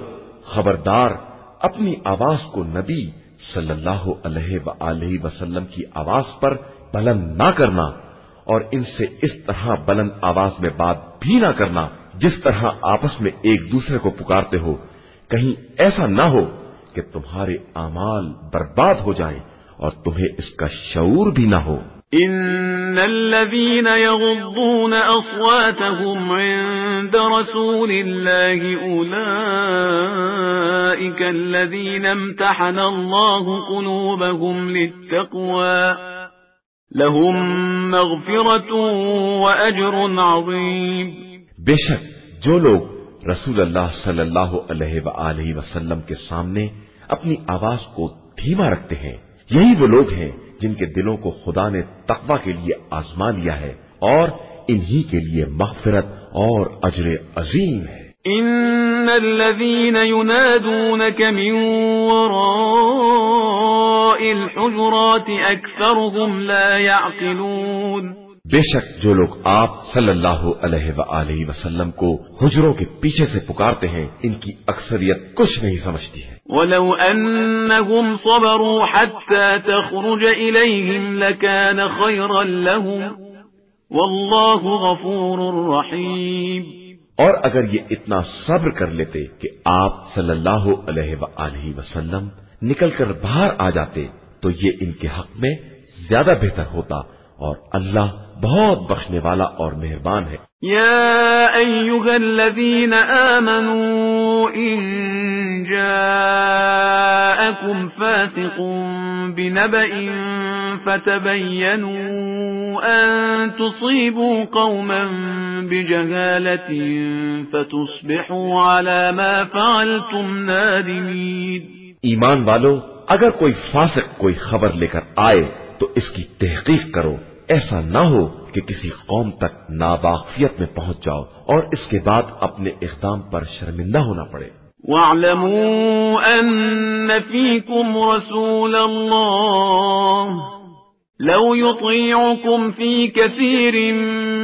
خبردار، اپنی آواز کو نبی صلی اللہ علیہ وآلہ وسلم کی آواز پر بلند نہ کرنا اور ان سے اس طرح بلند آواز میں بات بھی نہ کرنا جس طرح آپس میں ایک دوسرے کو پکارتے ہو، کہیں ایسا نہ ہو کہ تمہارے اعمال برباد ہو جائیں اور تمہیں اس کا شعور بھی نہ ہو۔ ان الذين يغضون اصواتهم عند رسول الله اولئك الذين امتحن الله قلوبهم للتقوى لهم مغفرة واجر عظيم۔ بے شک جو لوگ رسول اللہ صلی اللہ علیہ وآلہ وسلم کے سامنے اپنی آواز کو دھیما رکھتے ہیں، یہی وہ لوگ ہیں جن کے دلوں کو خدا نے تقوی کے لیے آزما لیا ہے، اور انہی کے لیے مغفرت اور اجر عظیم ہے۔ ان الذين ينادونك من وراء الحجرات اكثرهم لا يعقلون۔ بے شک جو لوگ آپ صلی اللہ علیہ وآلہ وسلم کو حجروں کے پیچھے سے پکارتے ہیں، ان کی اکثریت کچھ نہیں سمجھتی ہے۔ ولو انهم صبروا حتى تخرج اليهم لكان خيرا لهم والله غفور رحيم۔ اور اگر یہ اتنا صبر کر لیتے کہ آپ صلی اللہ علیہ وآلہ وسلم نکل کر باہر آ جاتے تو یہ ان کے حق میں زیادہ بہتر ہوتا، اور اللہ بہت بخشنے والا اور مہربان ہے۔ یا ایھا الذین آمنوا ان جاءکم فاسق بنبأ فتبینوا ان تصیبوا قوما بجہالة فتصبحوا على ما فعلتم نادمین۔ ایمان والو، اگر کوئی فاسق کوئی خبر لے کر آئے تو اس کی تحقیق کرو، ایسا نہ ہو کہ کسی قوم تک ناواقفیت میں پہنچ جاؤ اور اس کے بعد اپنے اقدام پر شرمندہ ہونا پڑے۔ وَاعْلَمُوا أَنَّ فِيكُمْ رَسُولَ اللَّهِ لَوْ يُطِيعُكُمْ فِي كَثِيرٍ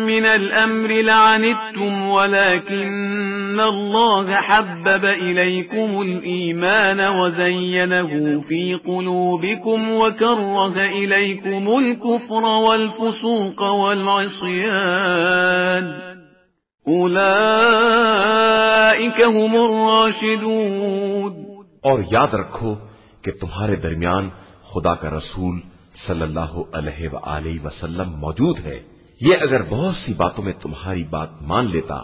مِّنَ الْأَمْرِ لَعَنِتُّمْ وَلَكِنَّ اللَّهَ حَبَّبَ إِلَيْكُمُ الْإِيمَانَ وَزَيَّنَهُ فِي قُلُوبِكُمْ وَكَرَّهَ إِلَيْكُمُ الْكُفْرَ وَالْفُسُوقَ وَالْعِصْيَانَ أُولَئِكَ هُمُ الرَّاشِدُونَ۔ اور یاد رکھو کہ تمہارے درمیان خدا کا رسول صلی اللہ علیہ وآلہ وسلم موجود ہے، یہ اگر بہت سی باتوں میں تمہاری بات مان لیتا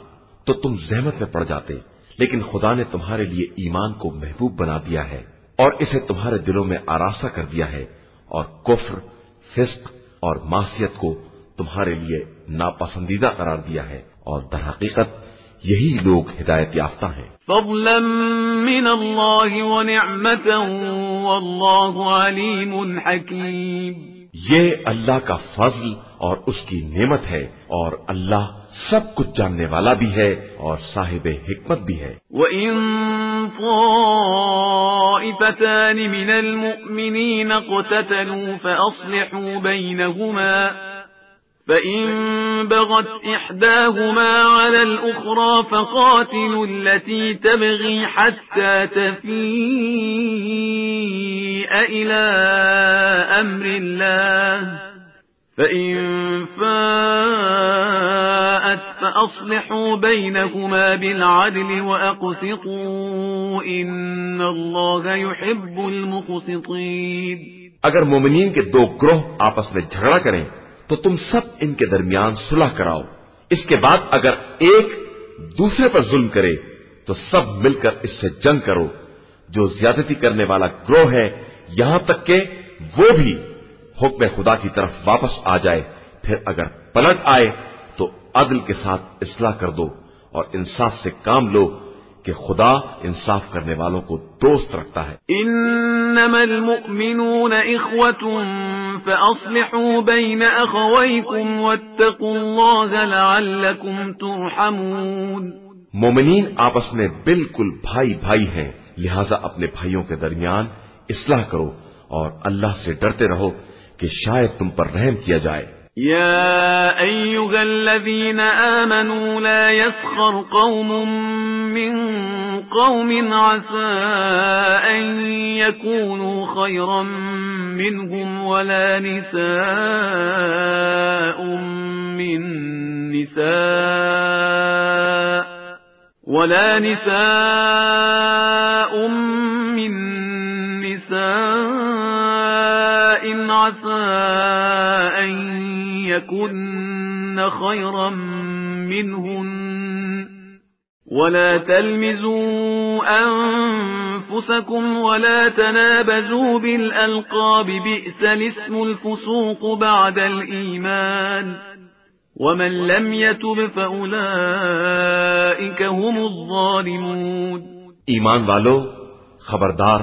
تو تم زحمت میں پڑ جاتے، لیکن خدا نے تمہارے لیے ایمان کو محبوب بنا دیا ہے اور اسے تمہارے دلوں میں آراستہ کر دیا ہے، اور کفر، فسق اور معصیت کو تمہارے لیے ناپسندیدہ قرار دیا ہے، اور در حقیقت یہی لوگ ہدایت یافتہ ہیں۔ فضلا من اللہ ونعمة واللہ علیم حکیم۔ یہ اللہ کا فضل اور اس کی نعمت ہے، اور اللہ سب کچھ جاننے والا بھی ہے اور صاحب حکمت بھی ہے۔ وَإِن طَائِفَتَانِ مِنَ الْمُؤْمِنِينَ اقْتَتَلُوا فَأَصْلِحُوا بَيْنَهُمَا فَإِن بَغَتْ إِحْدَاهُمَا عَلَى الْأُخْرَى فَقَاتِلُوا الَّتِي تَبْغِي حَتَّى تَفِيءَ إِلَى أَمْرِ اللَّهِ فَإِن فَاءَتْ فَأَصْلِحُوا بَيْنَهُمَا بِالْعَدْلِ وَأَقْسِطُوا إِنَّ اللَّهَ يُحِبُّ الْمُقْسِطِينَ۔ اگر مومنین کے دو گروہ آپس میں جھگڑا کریں تو تم سب ان کے درمیان صلح کراؤ، اس کے بعد اگر ایک دوسرے پر ظلم کرے تو سب مل کر اس سے جنگ کرو۔ جو زیادتی کرنے والا گروہ ہے یہاں تک کہ وہ بھی حکم خدا کی طرف واپس آ جائے، پھر اگر پلٹ آئے تو عدل کے ساتھ اصلاح کر دو اور انصاف سے کام لو کہ خدا انصاف کرنے والوں کو دوست رکھتا ہے۔ انما المؤمنون اخوة فاصلحوا بين اخويكم واتقوا الله لعلكم ترحمون۔ مومنین آپس میں بالکل بھائی بھائی ہیں، لہذا اپنے بھائیوں کے درمیان اصلاح کرو اور اللہ سے ڈرتے رہو کہ شاید تم پر رحم کیا جائے۔ يا أيها الذين آمنوا لا يسخر قوم من قوم عسى أن يكونوا خيرا منهم ولا نساء من نساء عسى أن يكن خيرا منهن ولا تلمزوا أنفسكم ولا تنابزوا بالألقاب بئس الاسم الفسوق بعد الإيمان ومن لم يتب فأولئك هم الظالمون. ایمان والو، خبردار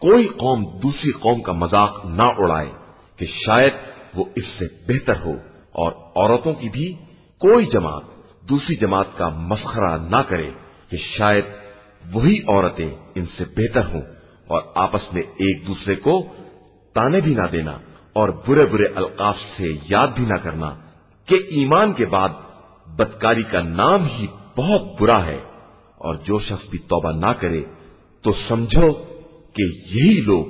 کوئی قوم دوسری قوم کا مذاق نہ اڑائے کہ شاید وہ اس سے بہتر ہو، اور عورتوں کی بھی کوئی جماعت دوسری جماعت کا مسخرہ نہ کرے کہ شاید وہی عورتیں ان سے بہتر ہوں، اور آپس میں ایک دوسرے کو تانے بھی نہ دینا اور برے برے القاب سے یاد بھی نہ کرنا کہ ایمان کے بعد بدکاری کا نام ہی بہت برا ہے، اور جو شخص بھی توبہ نہ کرے تو سمجھو کہ یہی لوگ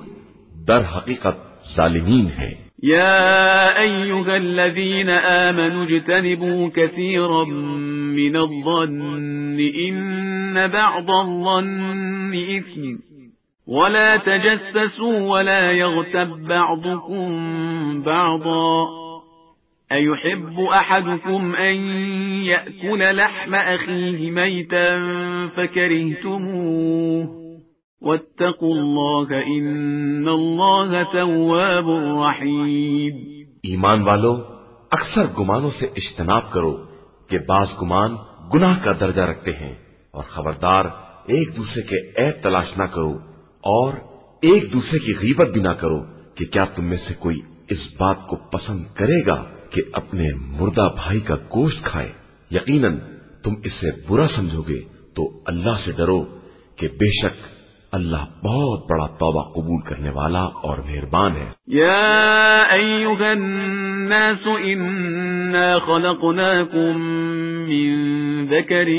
در حقیقت ظالمین ہیں. يا أيها الذين آمنوا اجتنبوا كثيرا من الظن إن بعض الظن إثم ولا تجسسوا ولا يغتب بعضكم بعضا أيحب أحدكم أن يأكل لحم أخيه ميتا فكرهتموه واتقوا الله إن الله تواب رحيم. ایمان والو، اکثر گمانوں سے اجتناب کرو کہ بعض گمان گناہ کا درجہ رکھتے ہیں، اور خبردار ایک دوسرے کے عیب تلاش نہ کرو اور ایک دوسرے کی غیبت بھی نہ کرو کہ کیا تم میں سے کوئی اس بات کو پسند کرے گا کہ اپنے مردہ بھائی کا گوشت کھائے. یقیناً تم اسے برا سمجھو گے تو اللہ سے ڈرو کہ بے شک اللہ بہت بڑا توبہ قبول کرنے والا اور مہربان ہے. یا ایھا الناس انا خلقناکم من ذکر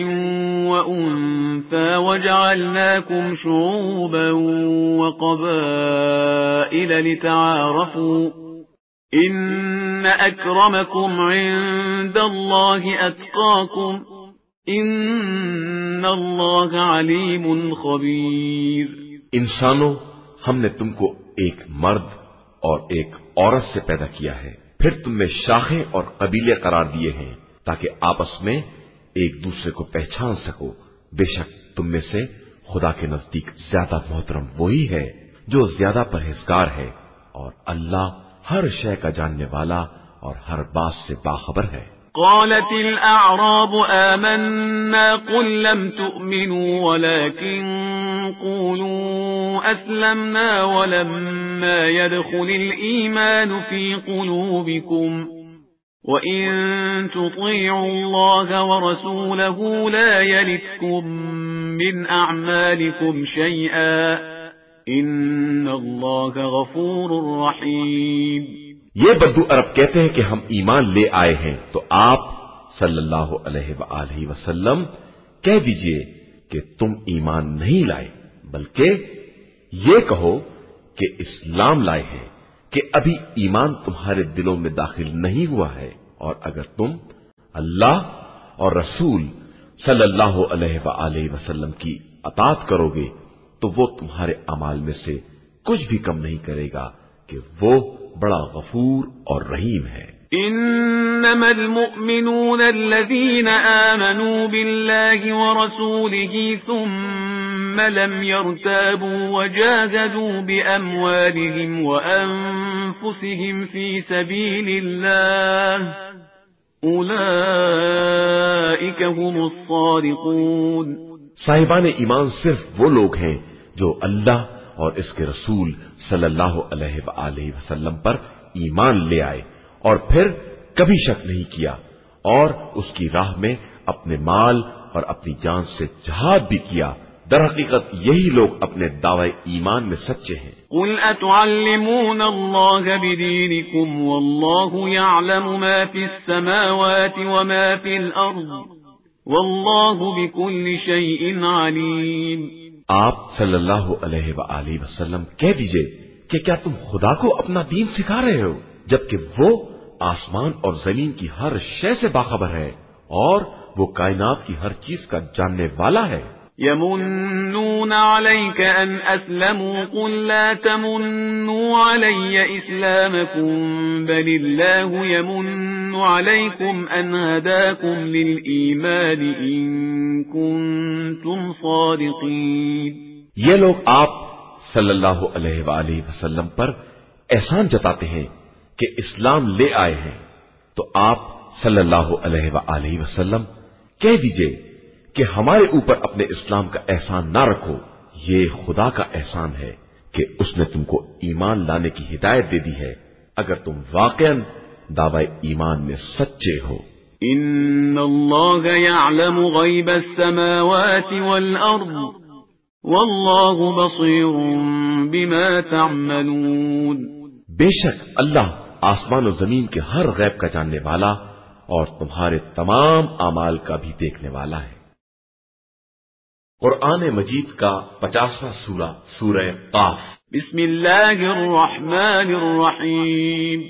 وانثى وجعلناکم شعوبا وقبائل لتعارفوا ان اکرمکم عند اللہ اتقاکم ان اللہ علیم خبیر. انسانوں، ہم نے تم کو ایک مرد اور ایک عورت سے پیدا کیا ہے، پھر تم میں شاخیں اور قبیلے قرار دیے ہیں تاکہ آپس میں ایک دوسرے کو پہچان سکو. بے شک تم میں سے خدا کے نزدیک زیادہ محترم وہی ہے جو زیادہ پرہیزگار ہے، اور اللہ ہر شے کا جاننے والا اور ہر بات سے باخبر ہے. قالت الأعراب آمنا قل لم تؤمنوا ولكن قولوا أسلمنا ولما يدخل الإيمان في قلوبكم وإن تطيعوا الله ورسوله لا يلتكم من أعمالكم شيئا إن الله غفور رحيم. یہ بدو عرب کہتے ہیں کہ ہم ایمان لے آئے ہیں، تو آپ صلی اللہ علیہ وآلہ وسلم کہہ دیجئے کہ تم ایمان نہیں لائے، بلکہ یہ کہو کہ اسلام لائے ہیں، کہ ابھی ایمان تمہارے دلوں میں داخل نہیں ہوا ہے، اور اگر تم اللہ اور رسول صلی اللہ علیہ وآلہ وسلم کی اطاعت کرو گے تو وہ تمہارے اعمال میں سے کچھ بھی کم نہیں کرے گا کہ وہ بڑا غفور اور رحیم ہے. انما المؤمنون الذين آمنوا بالله ورسوله ثم لم يرتابوا وجاهدوا بأموالهم وأنفسهم في سبيل الله أولئك هم الصادقون. صاحبان ایمان صرف وہ لوگ ہیں جو اللہ اور اس کے رسول صلی اللہ علیہ وآلہ وسلم پر ایمان لے آئے اور پھر کبھی شک نہیں کیا اور اس کی راہ میں اپنے مال اور اپنی جان سے جہاد بھی کیا. در حقیقت یہی لوگ اپنے دعوی ایمان میں سچے ہیں. قل اتعلمون اللہ بدینکم واللہ یعلم ما فی السماوات وما فی الارض واللہ بکل شیء علیم. آپ صلی اللہ علیہ وآلہ وسلم کہہ دیجئے کہ کیا تم خدا کو اپنا دین سکھا رہے ہو جبکہ وہ آسمان اور زمین کی ہر شے سے باخبر ہے اور وہ کائنات کی ہر چیز کا جاننے والا ہے. يمنون عليك أن أسلموا قل لا تمنوا علي إسلامكم بل الله يمن عليكم أن هداكم للإيمان إن كنتم صادقين. یہ لوگ آپ صلی اللہ علیہ وآلہ وسلم پر احسان جتاتے ہیں کہ اسلام لے آئے ہیں، تو آپ صلی اللہ علیہ وآلہ وسلم کہہ دیجئے کہ ہمارے اوپر اپنے اسلام کا احسان نہ رکھو، یہ خدا کا احسان ہے کہ اس نے تم کو ایمان لانے کی ہدایت دے دی ہے اگر تم واقعاً دعوی ایمان میں سچے ہو. ان اللہ یعلم غیب السماوات والارض واللہ بصیر بما تعملون. بے شک اللہ آسمان و زمین کے ہر غیب کا جاننے والا اور تمہارے تمام اعمال کا بھی دیکھنے والا ہے. قرآن مجید کا 50واں سورہ سورہ قاف. بسم اللہ الرحمن الرحیم.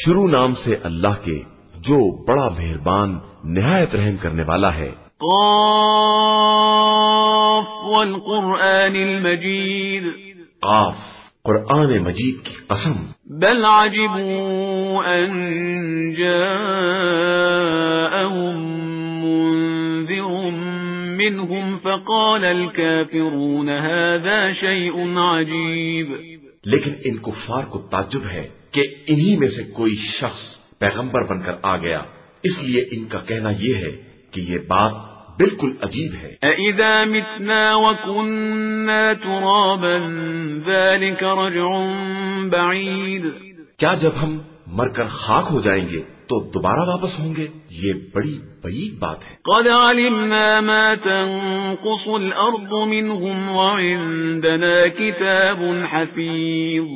شروع نام سے اللہ کے جو بڑا مہربان نہایت رحم کرنے والا ہے. قاف والقرآن المجید. قاف قرآن مجید کی قسم. بل عجبوا ان جاءهم منذر منهم فقال الكافرون هذا شيء عجيب. لیکن ان کفار کو تعجب ہے کہ انہی میں سے کوئی شخص پیغمبر بن کر آ گیا، اس لیے ان کا کہنا یہ ہے کہ یہ بات بالکل عجیب ہے. اذا متنا وكنا ترابا ذلك رجع بعید. کیا جب ہم مر کر خاک ہو جائیں گے تو دوبارہ واپس ہوں گے؟ یہ بڑی بعید بات ہے. قد علمنا ما تنقص الارض منهم وعندنا كتاب حفيظ.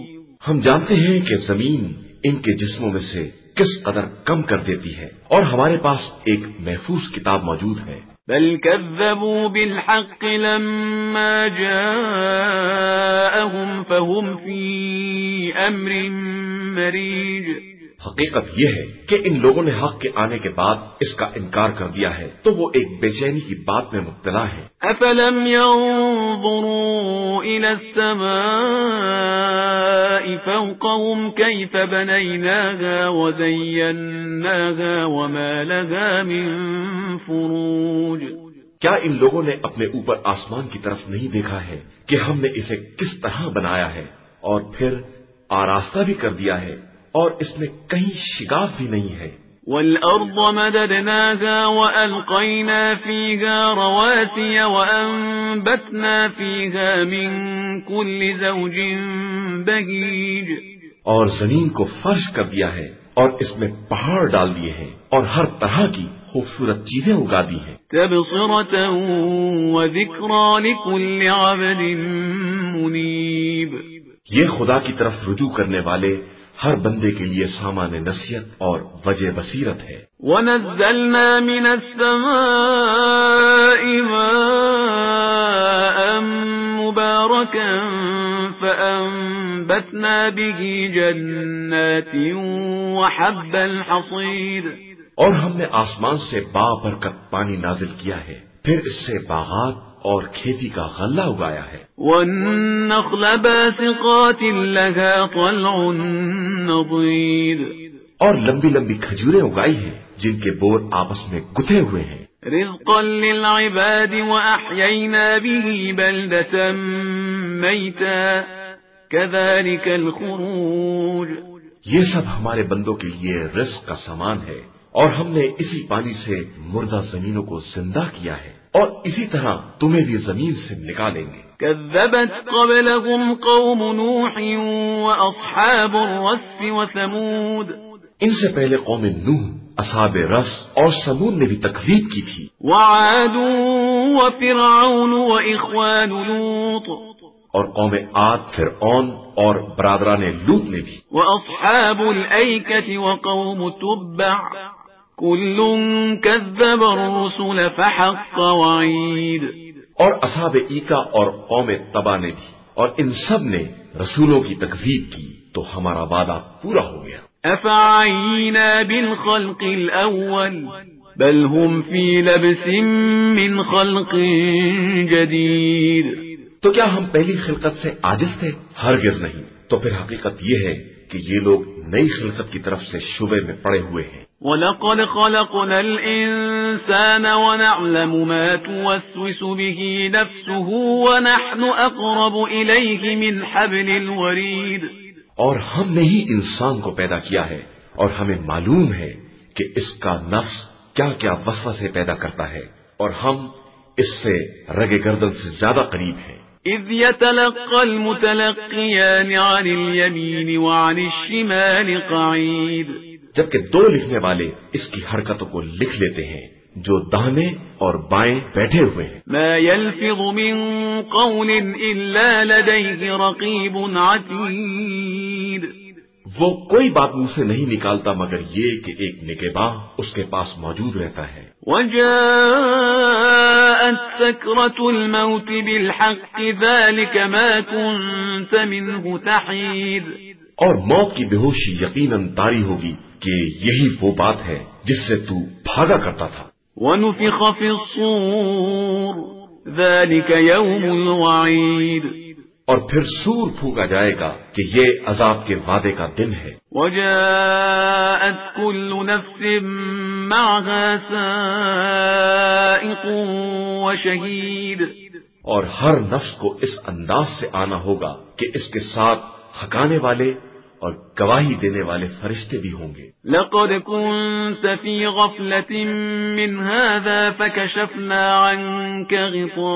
ہم جانتے ہیں کہ زمین ان کے جسموں میں سے کس قدر کم کر دیتی ہے اور ہمارے پاس ایک محفوظ کتاب موجود ہے. بل كذبوا بالحق لما جاءهم فهم في امر مريج. حقیقت یہ ہے کہ ان لوگوں نے حق کے آنے کے بعد اس کا انکار کر دیا ہے تو وہ ایک بے چینی کی بات میں مبتلا ہے. افلم ينظروا الى السماء فوقهم كيف بنيناها وزيناها وما لها من فروج. کیا ان لوگوں نے اپنے اوپر آسمان کی طرف نہیں دیکھا ہے کہ ہم نے اسے کس طرح بنایا ہے اور پھر آراستہ بھی کر دیا ہے اور اس میں کہیں شگاف بھی نہیں ہے. والأرض مددناها وألقينا فيها رواسي وأنبتنا فيها من كل زوج بهيج. اور زمین کو فرش کر دیا ہے اور اس میں پہاڑ ڈال دیے ہیں اور ہر طرح کی خوبصورت چیزیں اگا دی ہیں. تبصرة وذكرى لكل عبد منيب. یہ خدا کی طرف رجوع کرنے والے ہر بندے کے لیے سامان نصیحت اور وجہ بصیرت ہے. وَنَزَّلْنَا مِنَ السَّمَاءِ مَاءً مُبَارَكًا فَأَنبَتْنَا بِهِ جَنَّاتٍ وَحَبَّ الْحَصِيدِ. اور ہم نے آسمان سے بابرکت پانی نازل کیا ہے، پھر اس سے باغات اور کھیتی کا غلہ اگایا ہے. وَالنَّخْلَ بَاسِقَاتٍ لَهَا طَلْعٌ نَضِيدٌ. اور لمبی لمبی کھجوریں اگائی ہیں جن کے بور آپس میں گتھے ہوئے ہیں. رِزْقًا لِلْعِبَادِ وَأَحْيَيْنَا بِهِ بَلْدَةً مَيْتًا كَذَلِكَ الْخُرُوجُ. یہ سب ہمارے بندوں کے لیے رزق کا سامان ہے اور ہم نے اسی پانی سے مردہ زمینوں کو زندہ کیا ہے اور اسی طرح تمہیں بھی زمین سے نکالیں گے. كذبت قبلهم قوم نوح وأصحاب الرس وثمود. ان سے پہلے قوم نوح، اصحاب رس اور سمود نے بھی تکذیب کی تھی. وعاد وفرعون وإخوان لوط. اور قوم عاد، فرعون اور برادران لوط نے بھی. وأصحاب الأيكة وقوم تبع كل كذب الرسل فحق وعيد. اور اصحاب ایکا اور قوم تبا نے بھی، اور ان سب نے رسولوں کی تکذیب کی تو ہمارا وعدہ پورا ہو گیا. افعینا بالخلق الاول بل هم في لبس من خلق جديد. تو کیا ہم پہلی خلقت سے عاجز تھے؟ ہرگز نہیں. تو پھر حقیقت یہ ہے کہ یہ لوگ نئی خلقت کی طرف سے شبے میں پڑے ہوئے ہیں. وَلَقَدْ خَلَقْنَا الْإِنسَانَ وَنَعْلَمُ مَا تُوَسْوِسُ بِهِ نَفْسُهُ وَنَحْنُ أَقْرَبُ إِلَيْهِ مِنْ حَبْلِ الْوَرِيدِ. اور ہم نے ہی انسان کو پیدا کیا ہے اور ہمیں معلوم ہے کہ اس کا نفس کیا کیا وسوسے پیدا کرتا ہے اور ہم اس سے رگ گردن سے زیادہ قریب ہیں. إِذْ يَتَلَقَّى الْمُتَلَقِّيَانِ عَنِ الْيَمِينِ وَعَنِ الشِّمَالِ قَعِيدٌ. جبکہ دو لکھنے والے اس کی حرکتوں کو لکھ لیتے ہیں جو داہنے اور بائیں بیٹھے ہوئے ہیں. ما يلفظ من قول إلا لديه رقيب عتيد. وہ کوئی بات منہ سے نہیں نکالتا مگر یہ کہ ایک نگہباں اس کے پاس موجود رہتا ہے. وجاءت سكرة الموت بالحق ذلك ما كنت منه تحيد. اور موت کی بے ہوشی یقیناً طاری ہوگی کہ یہی وہ بات ہے جس سے تو بھاگا کرتا تھا. وَنُفِخَ فِي الصُّورِ ذَلِكَ يَوْمُ الْوَعِيدِ. اور پھر سور پھونکا جائے گا کہ یہ عذاب کے وعدے کا دن ہے. وَجَاءَتْ كُلُّ نَفْسٍ مَعَهَا سَائِقٌ وَشَهِيدٌ. اور ہر نفس کو اس انداز سے آنا ہوگا کہ اس کے ساتھ حکانے والے اور گواہی دینے والے فرشتے بھی ہوں گے. لقد كنت في غفلة من هذا فكشفنا عنك غطاءك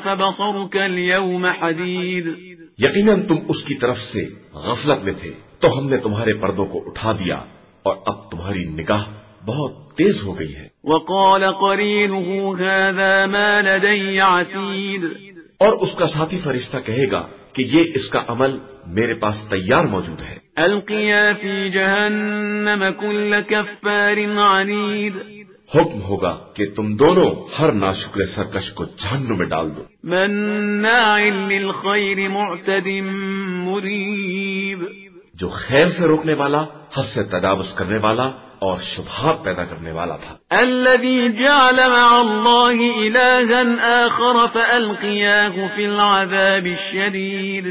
فبصرك اليوم حديد. یقیناً تم اس کی طرف سے غفلت میں تھے تو ہم نے تمہارے پردوں کو اٹھا دیا اور اب تمہاری نگاہ بہت تیز ہو گئی ہے. وقال قرينه هذا ما لدي عتيد. اور اس کا ساتھی فرشتہ کہے گا کہ یہ اس کا عمل میرے پاس تیار موجود ہے. القیا فی جہنم کل کفار عنید. حکم ہوگا کہ تم دونوں ہر ناشکر سرکش کو جہنم میں ڈال دو. مناع للخیر معتد مریب. جو خیر سے روکنے والا، حد سے تجاوز کرنے والا اور شبہات پیدا کرنے والا تھا. الذي جعل مع الله إلها آخر فألقياه في العذاب الشديد.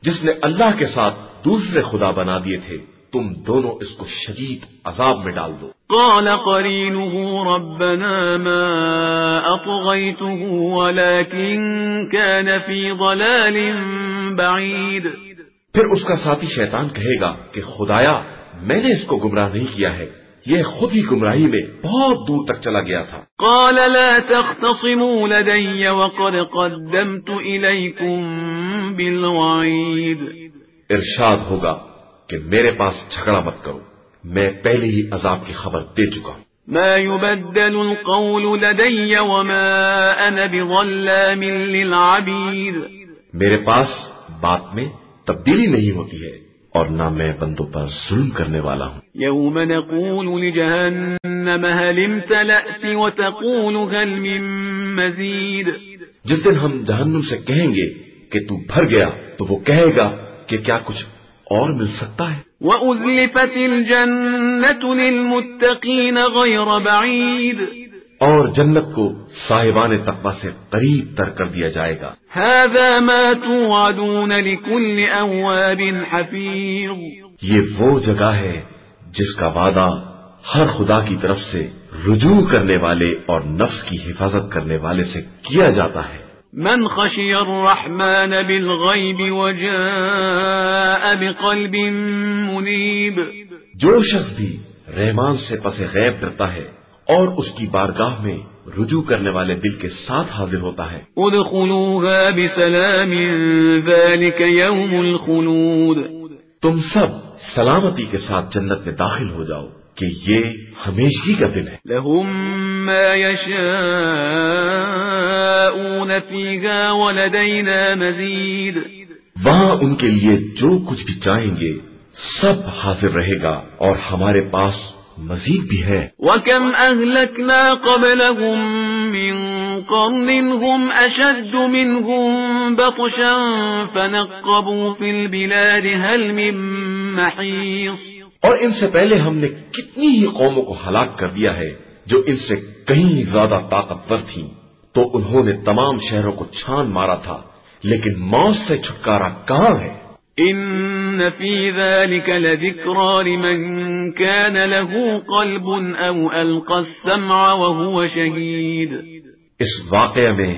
جس نے اللہ کے ساتھ دوسرے خدا بنا دیے تھے تم دونوں اس کو شدید عذاب میں ڈال دو. قال قرينه ربنا ما أطغيته ولكن كان في ضلال بعيد. پھر اس کا ساتھی شیطان کہے گا کہ خدایا میں نے اس کو گمراہ نہیں کیا ہے، یہ خود ہی گمراہی میں بہت دور تک چلا گیا تھا. قال لا تختصموا لدي وقد قدمت إليكم بالوعيد. ارشاد ہوگا کہ میرے پاس جھگڑا مت کرو، میں پہلے ہی عذاب کی خبر دے چکا ہوں. ما يبدل القول لدي وما أنا بظلام للعبيد. میرے پاس بات میں تبدیلی نہیں ہوتی ہے اور نہ میں بندوں پر ظلم کرنے والا ہوں. يوم نقول لجهنم هل امتلأت وتقول هل من مزيد. جس دن ہم جہنم سے کہیں گے کہ تو بھر گیا تو وہ کہے گا کہ کیا کچھ اور مل سکتا ہے. وَأُزْلِفَتِ الْجَنَّةُ لِلْمُتَّقِينَ غَيْرَ بَعِيدٍ. اور جنت کو صاحبان تقوی سے قریب تر کر دیا جائے گا. هَذَا مَا تُوعَدُونَ لِكُلِّ أَوَّابٍ حَفِيظٍ. یہ وہ جگہ ہے جس کا وعدہ ہر خدا کی طرف سے رجوع کرنے والے اور نفس کی حفاظت کرنے والے سے کیا جاتا ہے. من خشی الرحمن بالغیب وجاء بقلب منیب. جو شخص بھی رحمان سے پس غیب ڈرتا ہے اور اس کی بارگاہ میں رجوع کرنے والے دل کے ساتھ حاضر ہوتا ہے. ادخلوها بسلام ذلك يوم الخلود. تم سب سلامتی کے ساتھ جنت میں داخل ہو جاؤ کہ یہ ہمیشگی کا دن ہے. لهم ما يشاءون فيها ولدينا مزيد. وہاں ان کے لیے جو کچھ بھی چاہیں گے سب حاضر رہے گا اور ہمارے پاس مزید بھی ہے. وَكَمْ أَهْلَكْنَا قَبْلَهُمْ مِنْ قَرْنٍ هُمْ أَشَدُّ مِنْهُمْ بَطْشًا فَنَقَّبُوا فِي الْبِلَادِ هَلْ مِنْ مَحِيصٍ. اور ان سے پہلے ہم نے کتنی ہی قوموں کو ہلاک کر دیا ہے جو ان سے کہیں زیادہ طاقتور تھیں، تو انہوں نے تمام شہروں کو چھان مارا تھا، لیکن موت سے چھٹکارا کہاں ہے؟ إن في ذلك لذكرى لمن كان له قلب أو ألقى السمع وهو شهيد. اس واقعے میں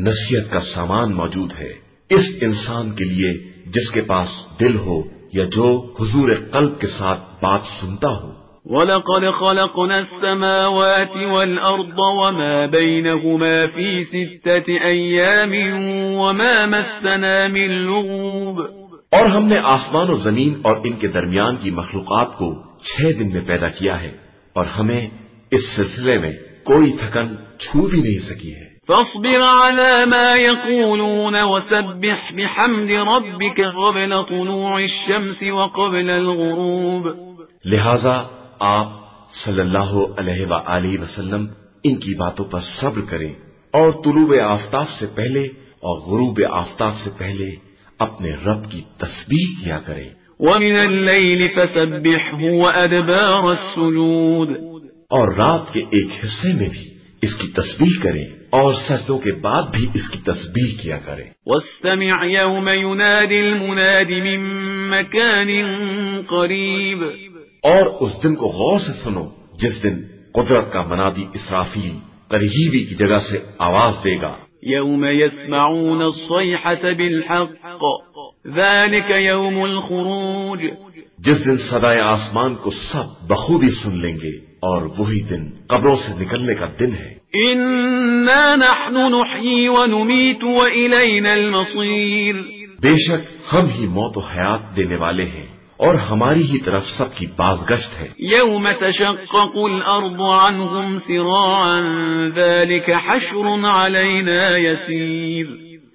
نصیحت کا سامان موجود ہے اس انسان کے لیے جس کے پاس دل ہو یا جو حضور قلب کے ساتھ بات سنتا ہو. وَلَقَدْ خَلَقْنَا السَّمَاوَاتِ وَالْأَرْضَ وَمَا بَيْنَهُمَا فِي 6 أَيَّامٍ وَمَا مَسَّنَا مِن لُغُوبٍ. اور ہم نے آسمان و زمین اور ان کے درمیان کی مخلوقات کو 6 دن میں پیدا کیا ہے، اور ہمیں اس سلسلے میں کوئی تھکن چھو بھی نہیں سکی ہے. فاصبر على ما يقولون وسبح بحمد ربك قبل طلوع الشمس وقبل الغروب. لہذا آپ صلی اللہ علیہ وآلہ وسلم ان کی باتوں پر صبر کریں اور طلوع آفتاب سے پہلے اور غروب آفتاب سے پہلے اپنے رب کی تسبیح کیا کریں. ومن الليل فسبحه وأدبار السجود. اور رات کے ایک حصے میں بھی اس کی تسبیح کریں اور سجدوں کے بعد بھی اس کی تسبیح کیا کریں. واستمع يوم ينادي المناد من مكان قريب. اور اس دن کو غور سے سنو جس دن قدرت کا منادی اسرافیل قریبی کی جگہ سے آواز دے گا. يوم يسمعون الصيحة بالحق ذلك يوم الخروج. جس دن صدائے آسمان کو سب بخوبی سن لیں گے اور وہی دن قبروں سے نکلنے کا دن ہے. إنا نحن نحيي ونميت وإلينا المصير. بے شک ہم ہی موت و حیات دینے والے ہیں اور ہماری ہی طرف سب کی بازگشت ہے. يوم تشقق الأرض عنهم سراعا ذلك حشر علينا يسير.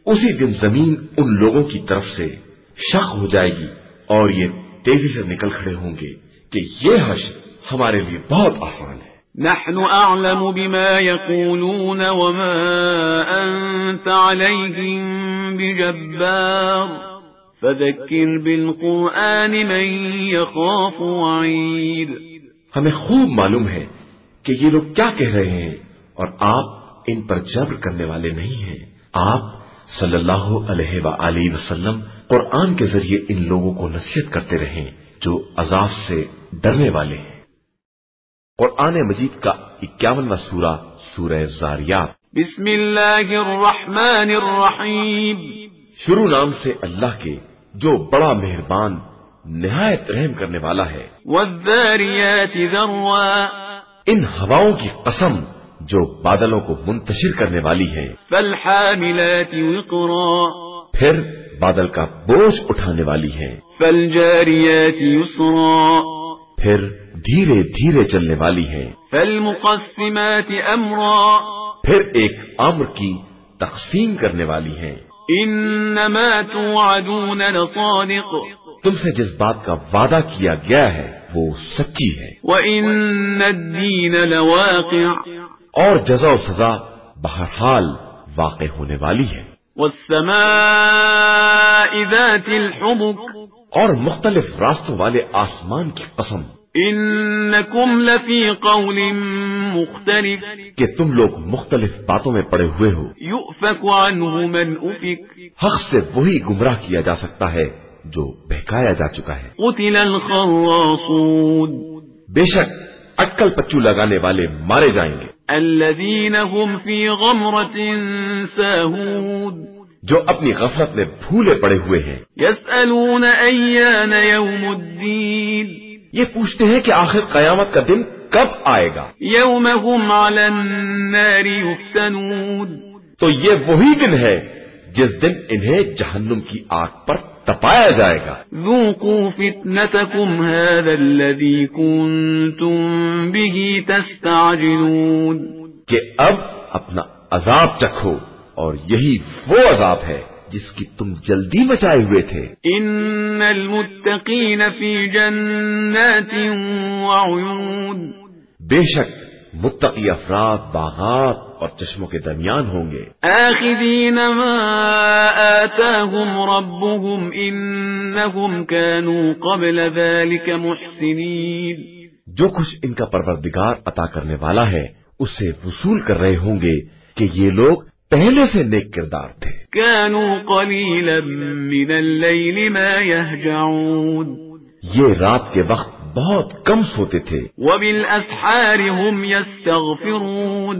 اسی دن زمین ان لوگوں کی طرف سے شق ہو جائے گی اور یہ تیزی سے نکل کھڑے ہوں گے کہ یہ حشر ہمارے لیے بہت آسان ہے. نحن أعلم بما يقولون وما أنت عليهم بجبار فذكر بالقرآن من يخاف وعيد. ہمیں خوب معلوم ہے کہ یہ لوگ کیا کہہ رہے ہیں اور آپ ان پر جبر کرنے والے نہیں ہیں. آپ صلی اللہ علیہ وآلہ وسلم قرآن کے ذریعے ان لوگوں کو نصیحت کرتے رہیں جو عذاب سے ڈرنے والے ہیں. قرآن مجید کا 51واں سورہ سورہ زاریات. بسم اللہ الرحمن الرحیم. شروع نام سے اللہ کے جو بڑا مہربان نہایت رحم کرنے والا ہے. والذاریات ذروا. ان ہواؤں کی قسم جو بادلوں کو منتشر کرنے والی ہیں. فالحاملات وقرا. پھر بادل کا بوجھ اٹھانے والی ہیں. فالجاریات یسرا. پھر دھیرے دھیرے چلنے والی ہیں. فالمقسمات امرا. پھر ایک امر کی تقسیم کرنے والی ہیں. انما توعدون لصادق. تم سے جس بات کا وعدہ کیا گیا ہے وہ سچی ہے. وان الدین لواقع. اور جزا و سزا بہرحال واقع ہونے والی ہے. والسماء ذات الحبك. اور مختلف راستوں والے آسمان کی قسم. انکم لفی قول مختلف. کہ تم لوگ مختلف باتوں میں پڑے ہوئے ہو. یؤفک عنہ من افک. حق سے وہی گمراہ کیا جا سکتا ہے جو بہکایا جا چکا ہے. قتل الخراصون. بے شک اٹکل پچو لگانے والے مارے جائیں گے. الذین هم فی غمرۃ ساہون. جو اپنی غفلت میں بھولے پڑے ہوئے ہیں. یسألون ایان یوم الدین. یہ پوچھتے ہیں کہ آخر قیامت کا دن کب آئے گا. یوم هم علی النار یفتنون. تو یہ وہی دن ہے جس دن انہیں جہنم کی آگ پر تپایا جائے گا. ذوقوا فتنتکم هذا الذی کنتم به تستعجلون. کہ اب اپنا عذاب چکھو اور یہی وہ عذاب ہے جس کی تم جلدی مچائے ہوئے تھے. ان المتقین فی جنات وعیون. بے شک متقی افراد باغات اور چشموں کے درمیان ہوں گے. آخذین ما آتاهم ربهم انہم كانوا قبل ذلك محسنین. جو کچھ ان کا پروردگار عطا کرنے والا ہے اس سے وصول کر رہے ہوں گے کہ یہ لوگ پہلے سے نیک کردار تھے. كانوا قلیلا من اللیل ما یہجعون. یہ رات کے وقت بہت کم سوتے تھے. وبالاسحار هم يستغفرون.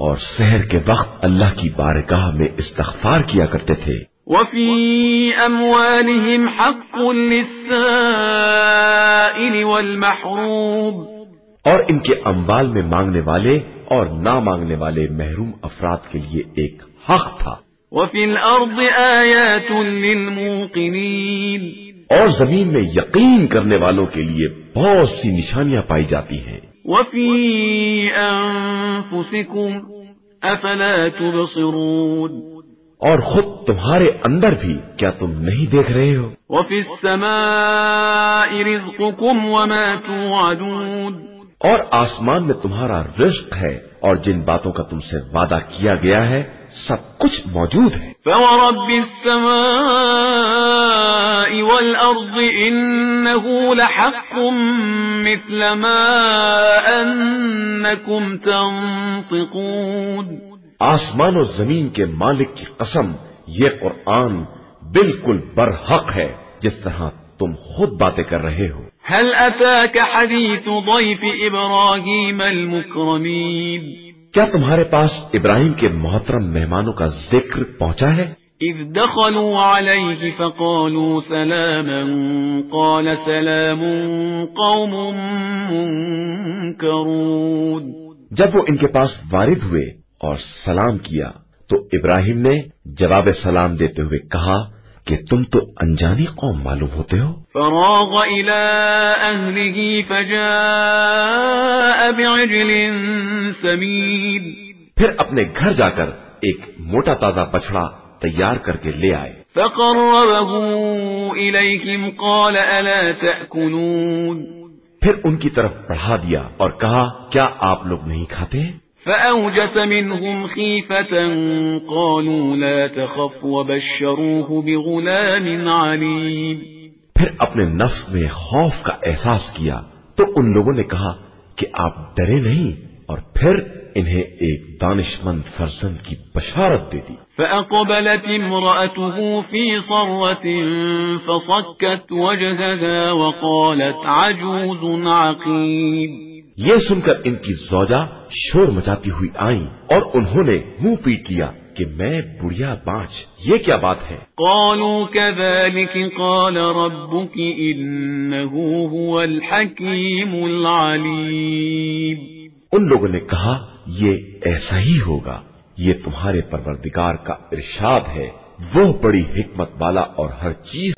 اور سحر کے وقت اللہ کی بارگاہ میں استغفار کیا کرتے تھے. وفي أموالهم حق للسائل والمحروم. اور ان کے اموال میں مانگنے والے اور نہ مانگنے والے محروم افراد کے لیے ایک حق تھا. وفي الأرض آيات للموقنين. اور زمین میں یقین کرنے والوں کے لیے بہت سی نشانیاں پائی جاتی ہیں. وفي أنفسكم أفلا تبصرون. اور خود تمہارے اندر بھی کیا تم نہیں دیکھ رہے ہو؟ وفي السماء رزقكم وما توعدون. اور آسمان میں تمہارا رزق ہے اور جن باتوں کا تم سے وعدہ کیا گیا ہے سب کچھ موجود ہے. فورب السماء والأرض إنه لحق مثل ما أنكم تنطقون. آسمان و زمین کے مالک کی قسم یہ قرآن بالکل برحق ہے جس طرح تم خود باتیں کر رہے ہو. هل أتاك حديث ضيف إبراهيم المكرمين. کیا تمہارے پاس ابراہیم کے محترم مہمانوں کا ذکر پہنچا ہے؟ إذ دخلوا عليه فقالوا سلاما قال سلام قوم منكرون. جب وہ ان کے پاس وارد ہوئے اور سلام کیا تو ابراہیم نے جواب سلام دیتے ہوئے کہا کہ تم تو انجانی قوم معلوم ہوتے ہو. فراغ إلى أهله فجاء بعجل سمين. پھر اپنے گھر جا کر ایک موٹا تازہ بچڑا تیار کر کے لے آئے. فقربه إليهم قال ألا تأكلون. پھر ان کی طرف بڑھا دیا اور کہا کیا آپ لوگ نہیں کھاتے؟ فأوجس منهم خيفة قالوا لا تخف وبشروه بغلام عليم. پھر اپنے نفس میں خوف کا احساس کیا تو ان لوگوں نے کہا کہ آپ ڈرے نہیں اور پھر انہیں ایک دانشمند فرزند کی بشارت دے دی. فأقبلت امرأته في صرة فصكت وجهها وقالت عجوز عقيم. یہ سن کر ان کی زوجہ شور مچاتی ہوئی آئیں اور انہوں نے منہ پیٹ لیا کہ میں بڑھیا بانچ، یہ کیا بات ہے؟ قالوا كذلك قال ربك إنه هو الحكيم العليم. ان لوگوں نے کہا یہ ایسا ہی ہوگا، یہ تمہارے پروردگار کا ارشاد ہے، وہ بڑی حکمت والا اور ہر چیز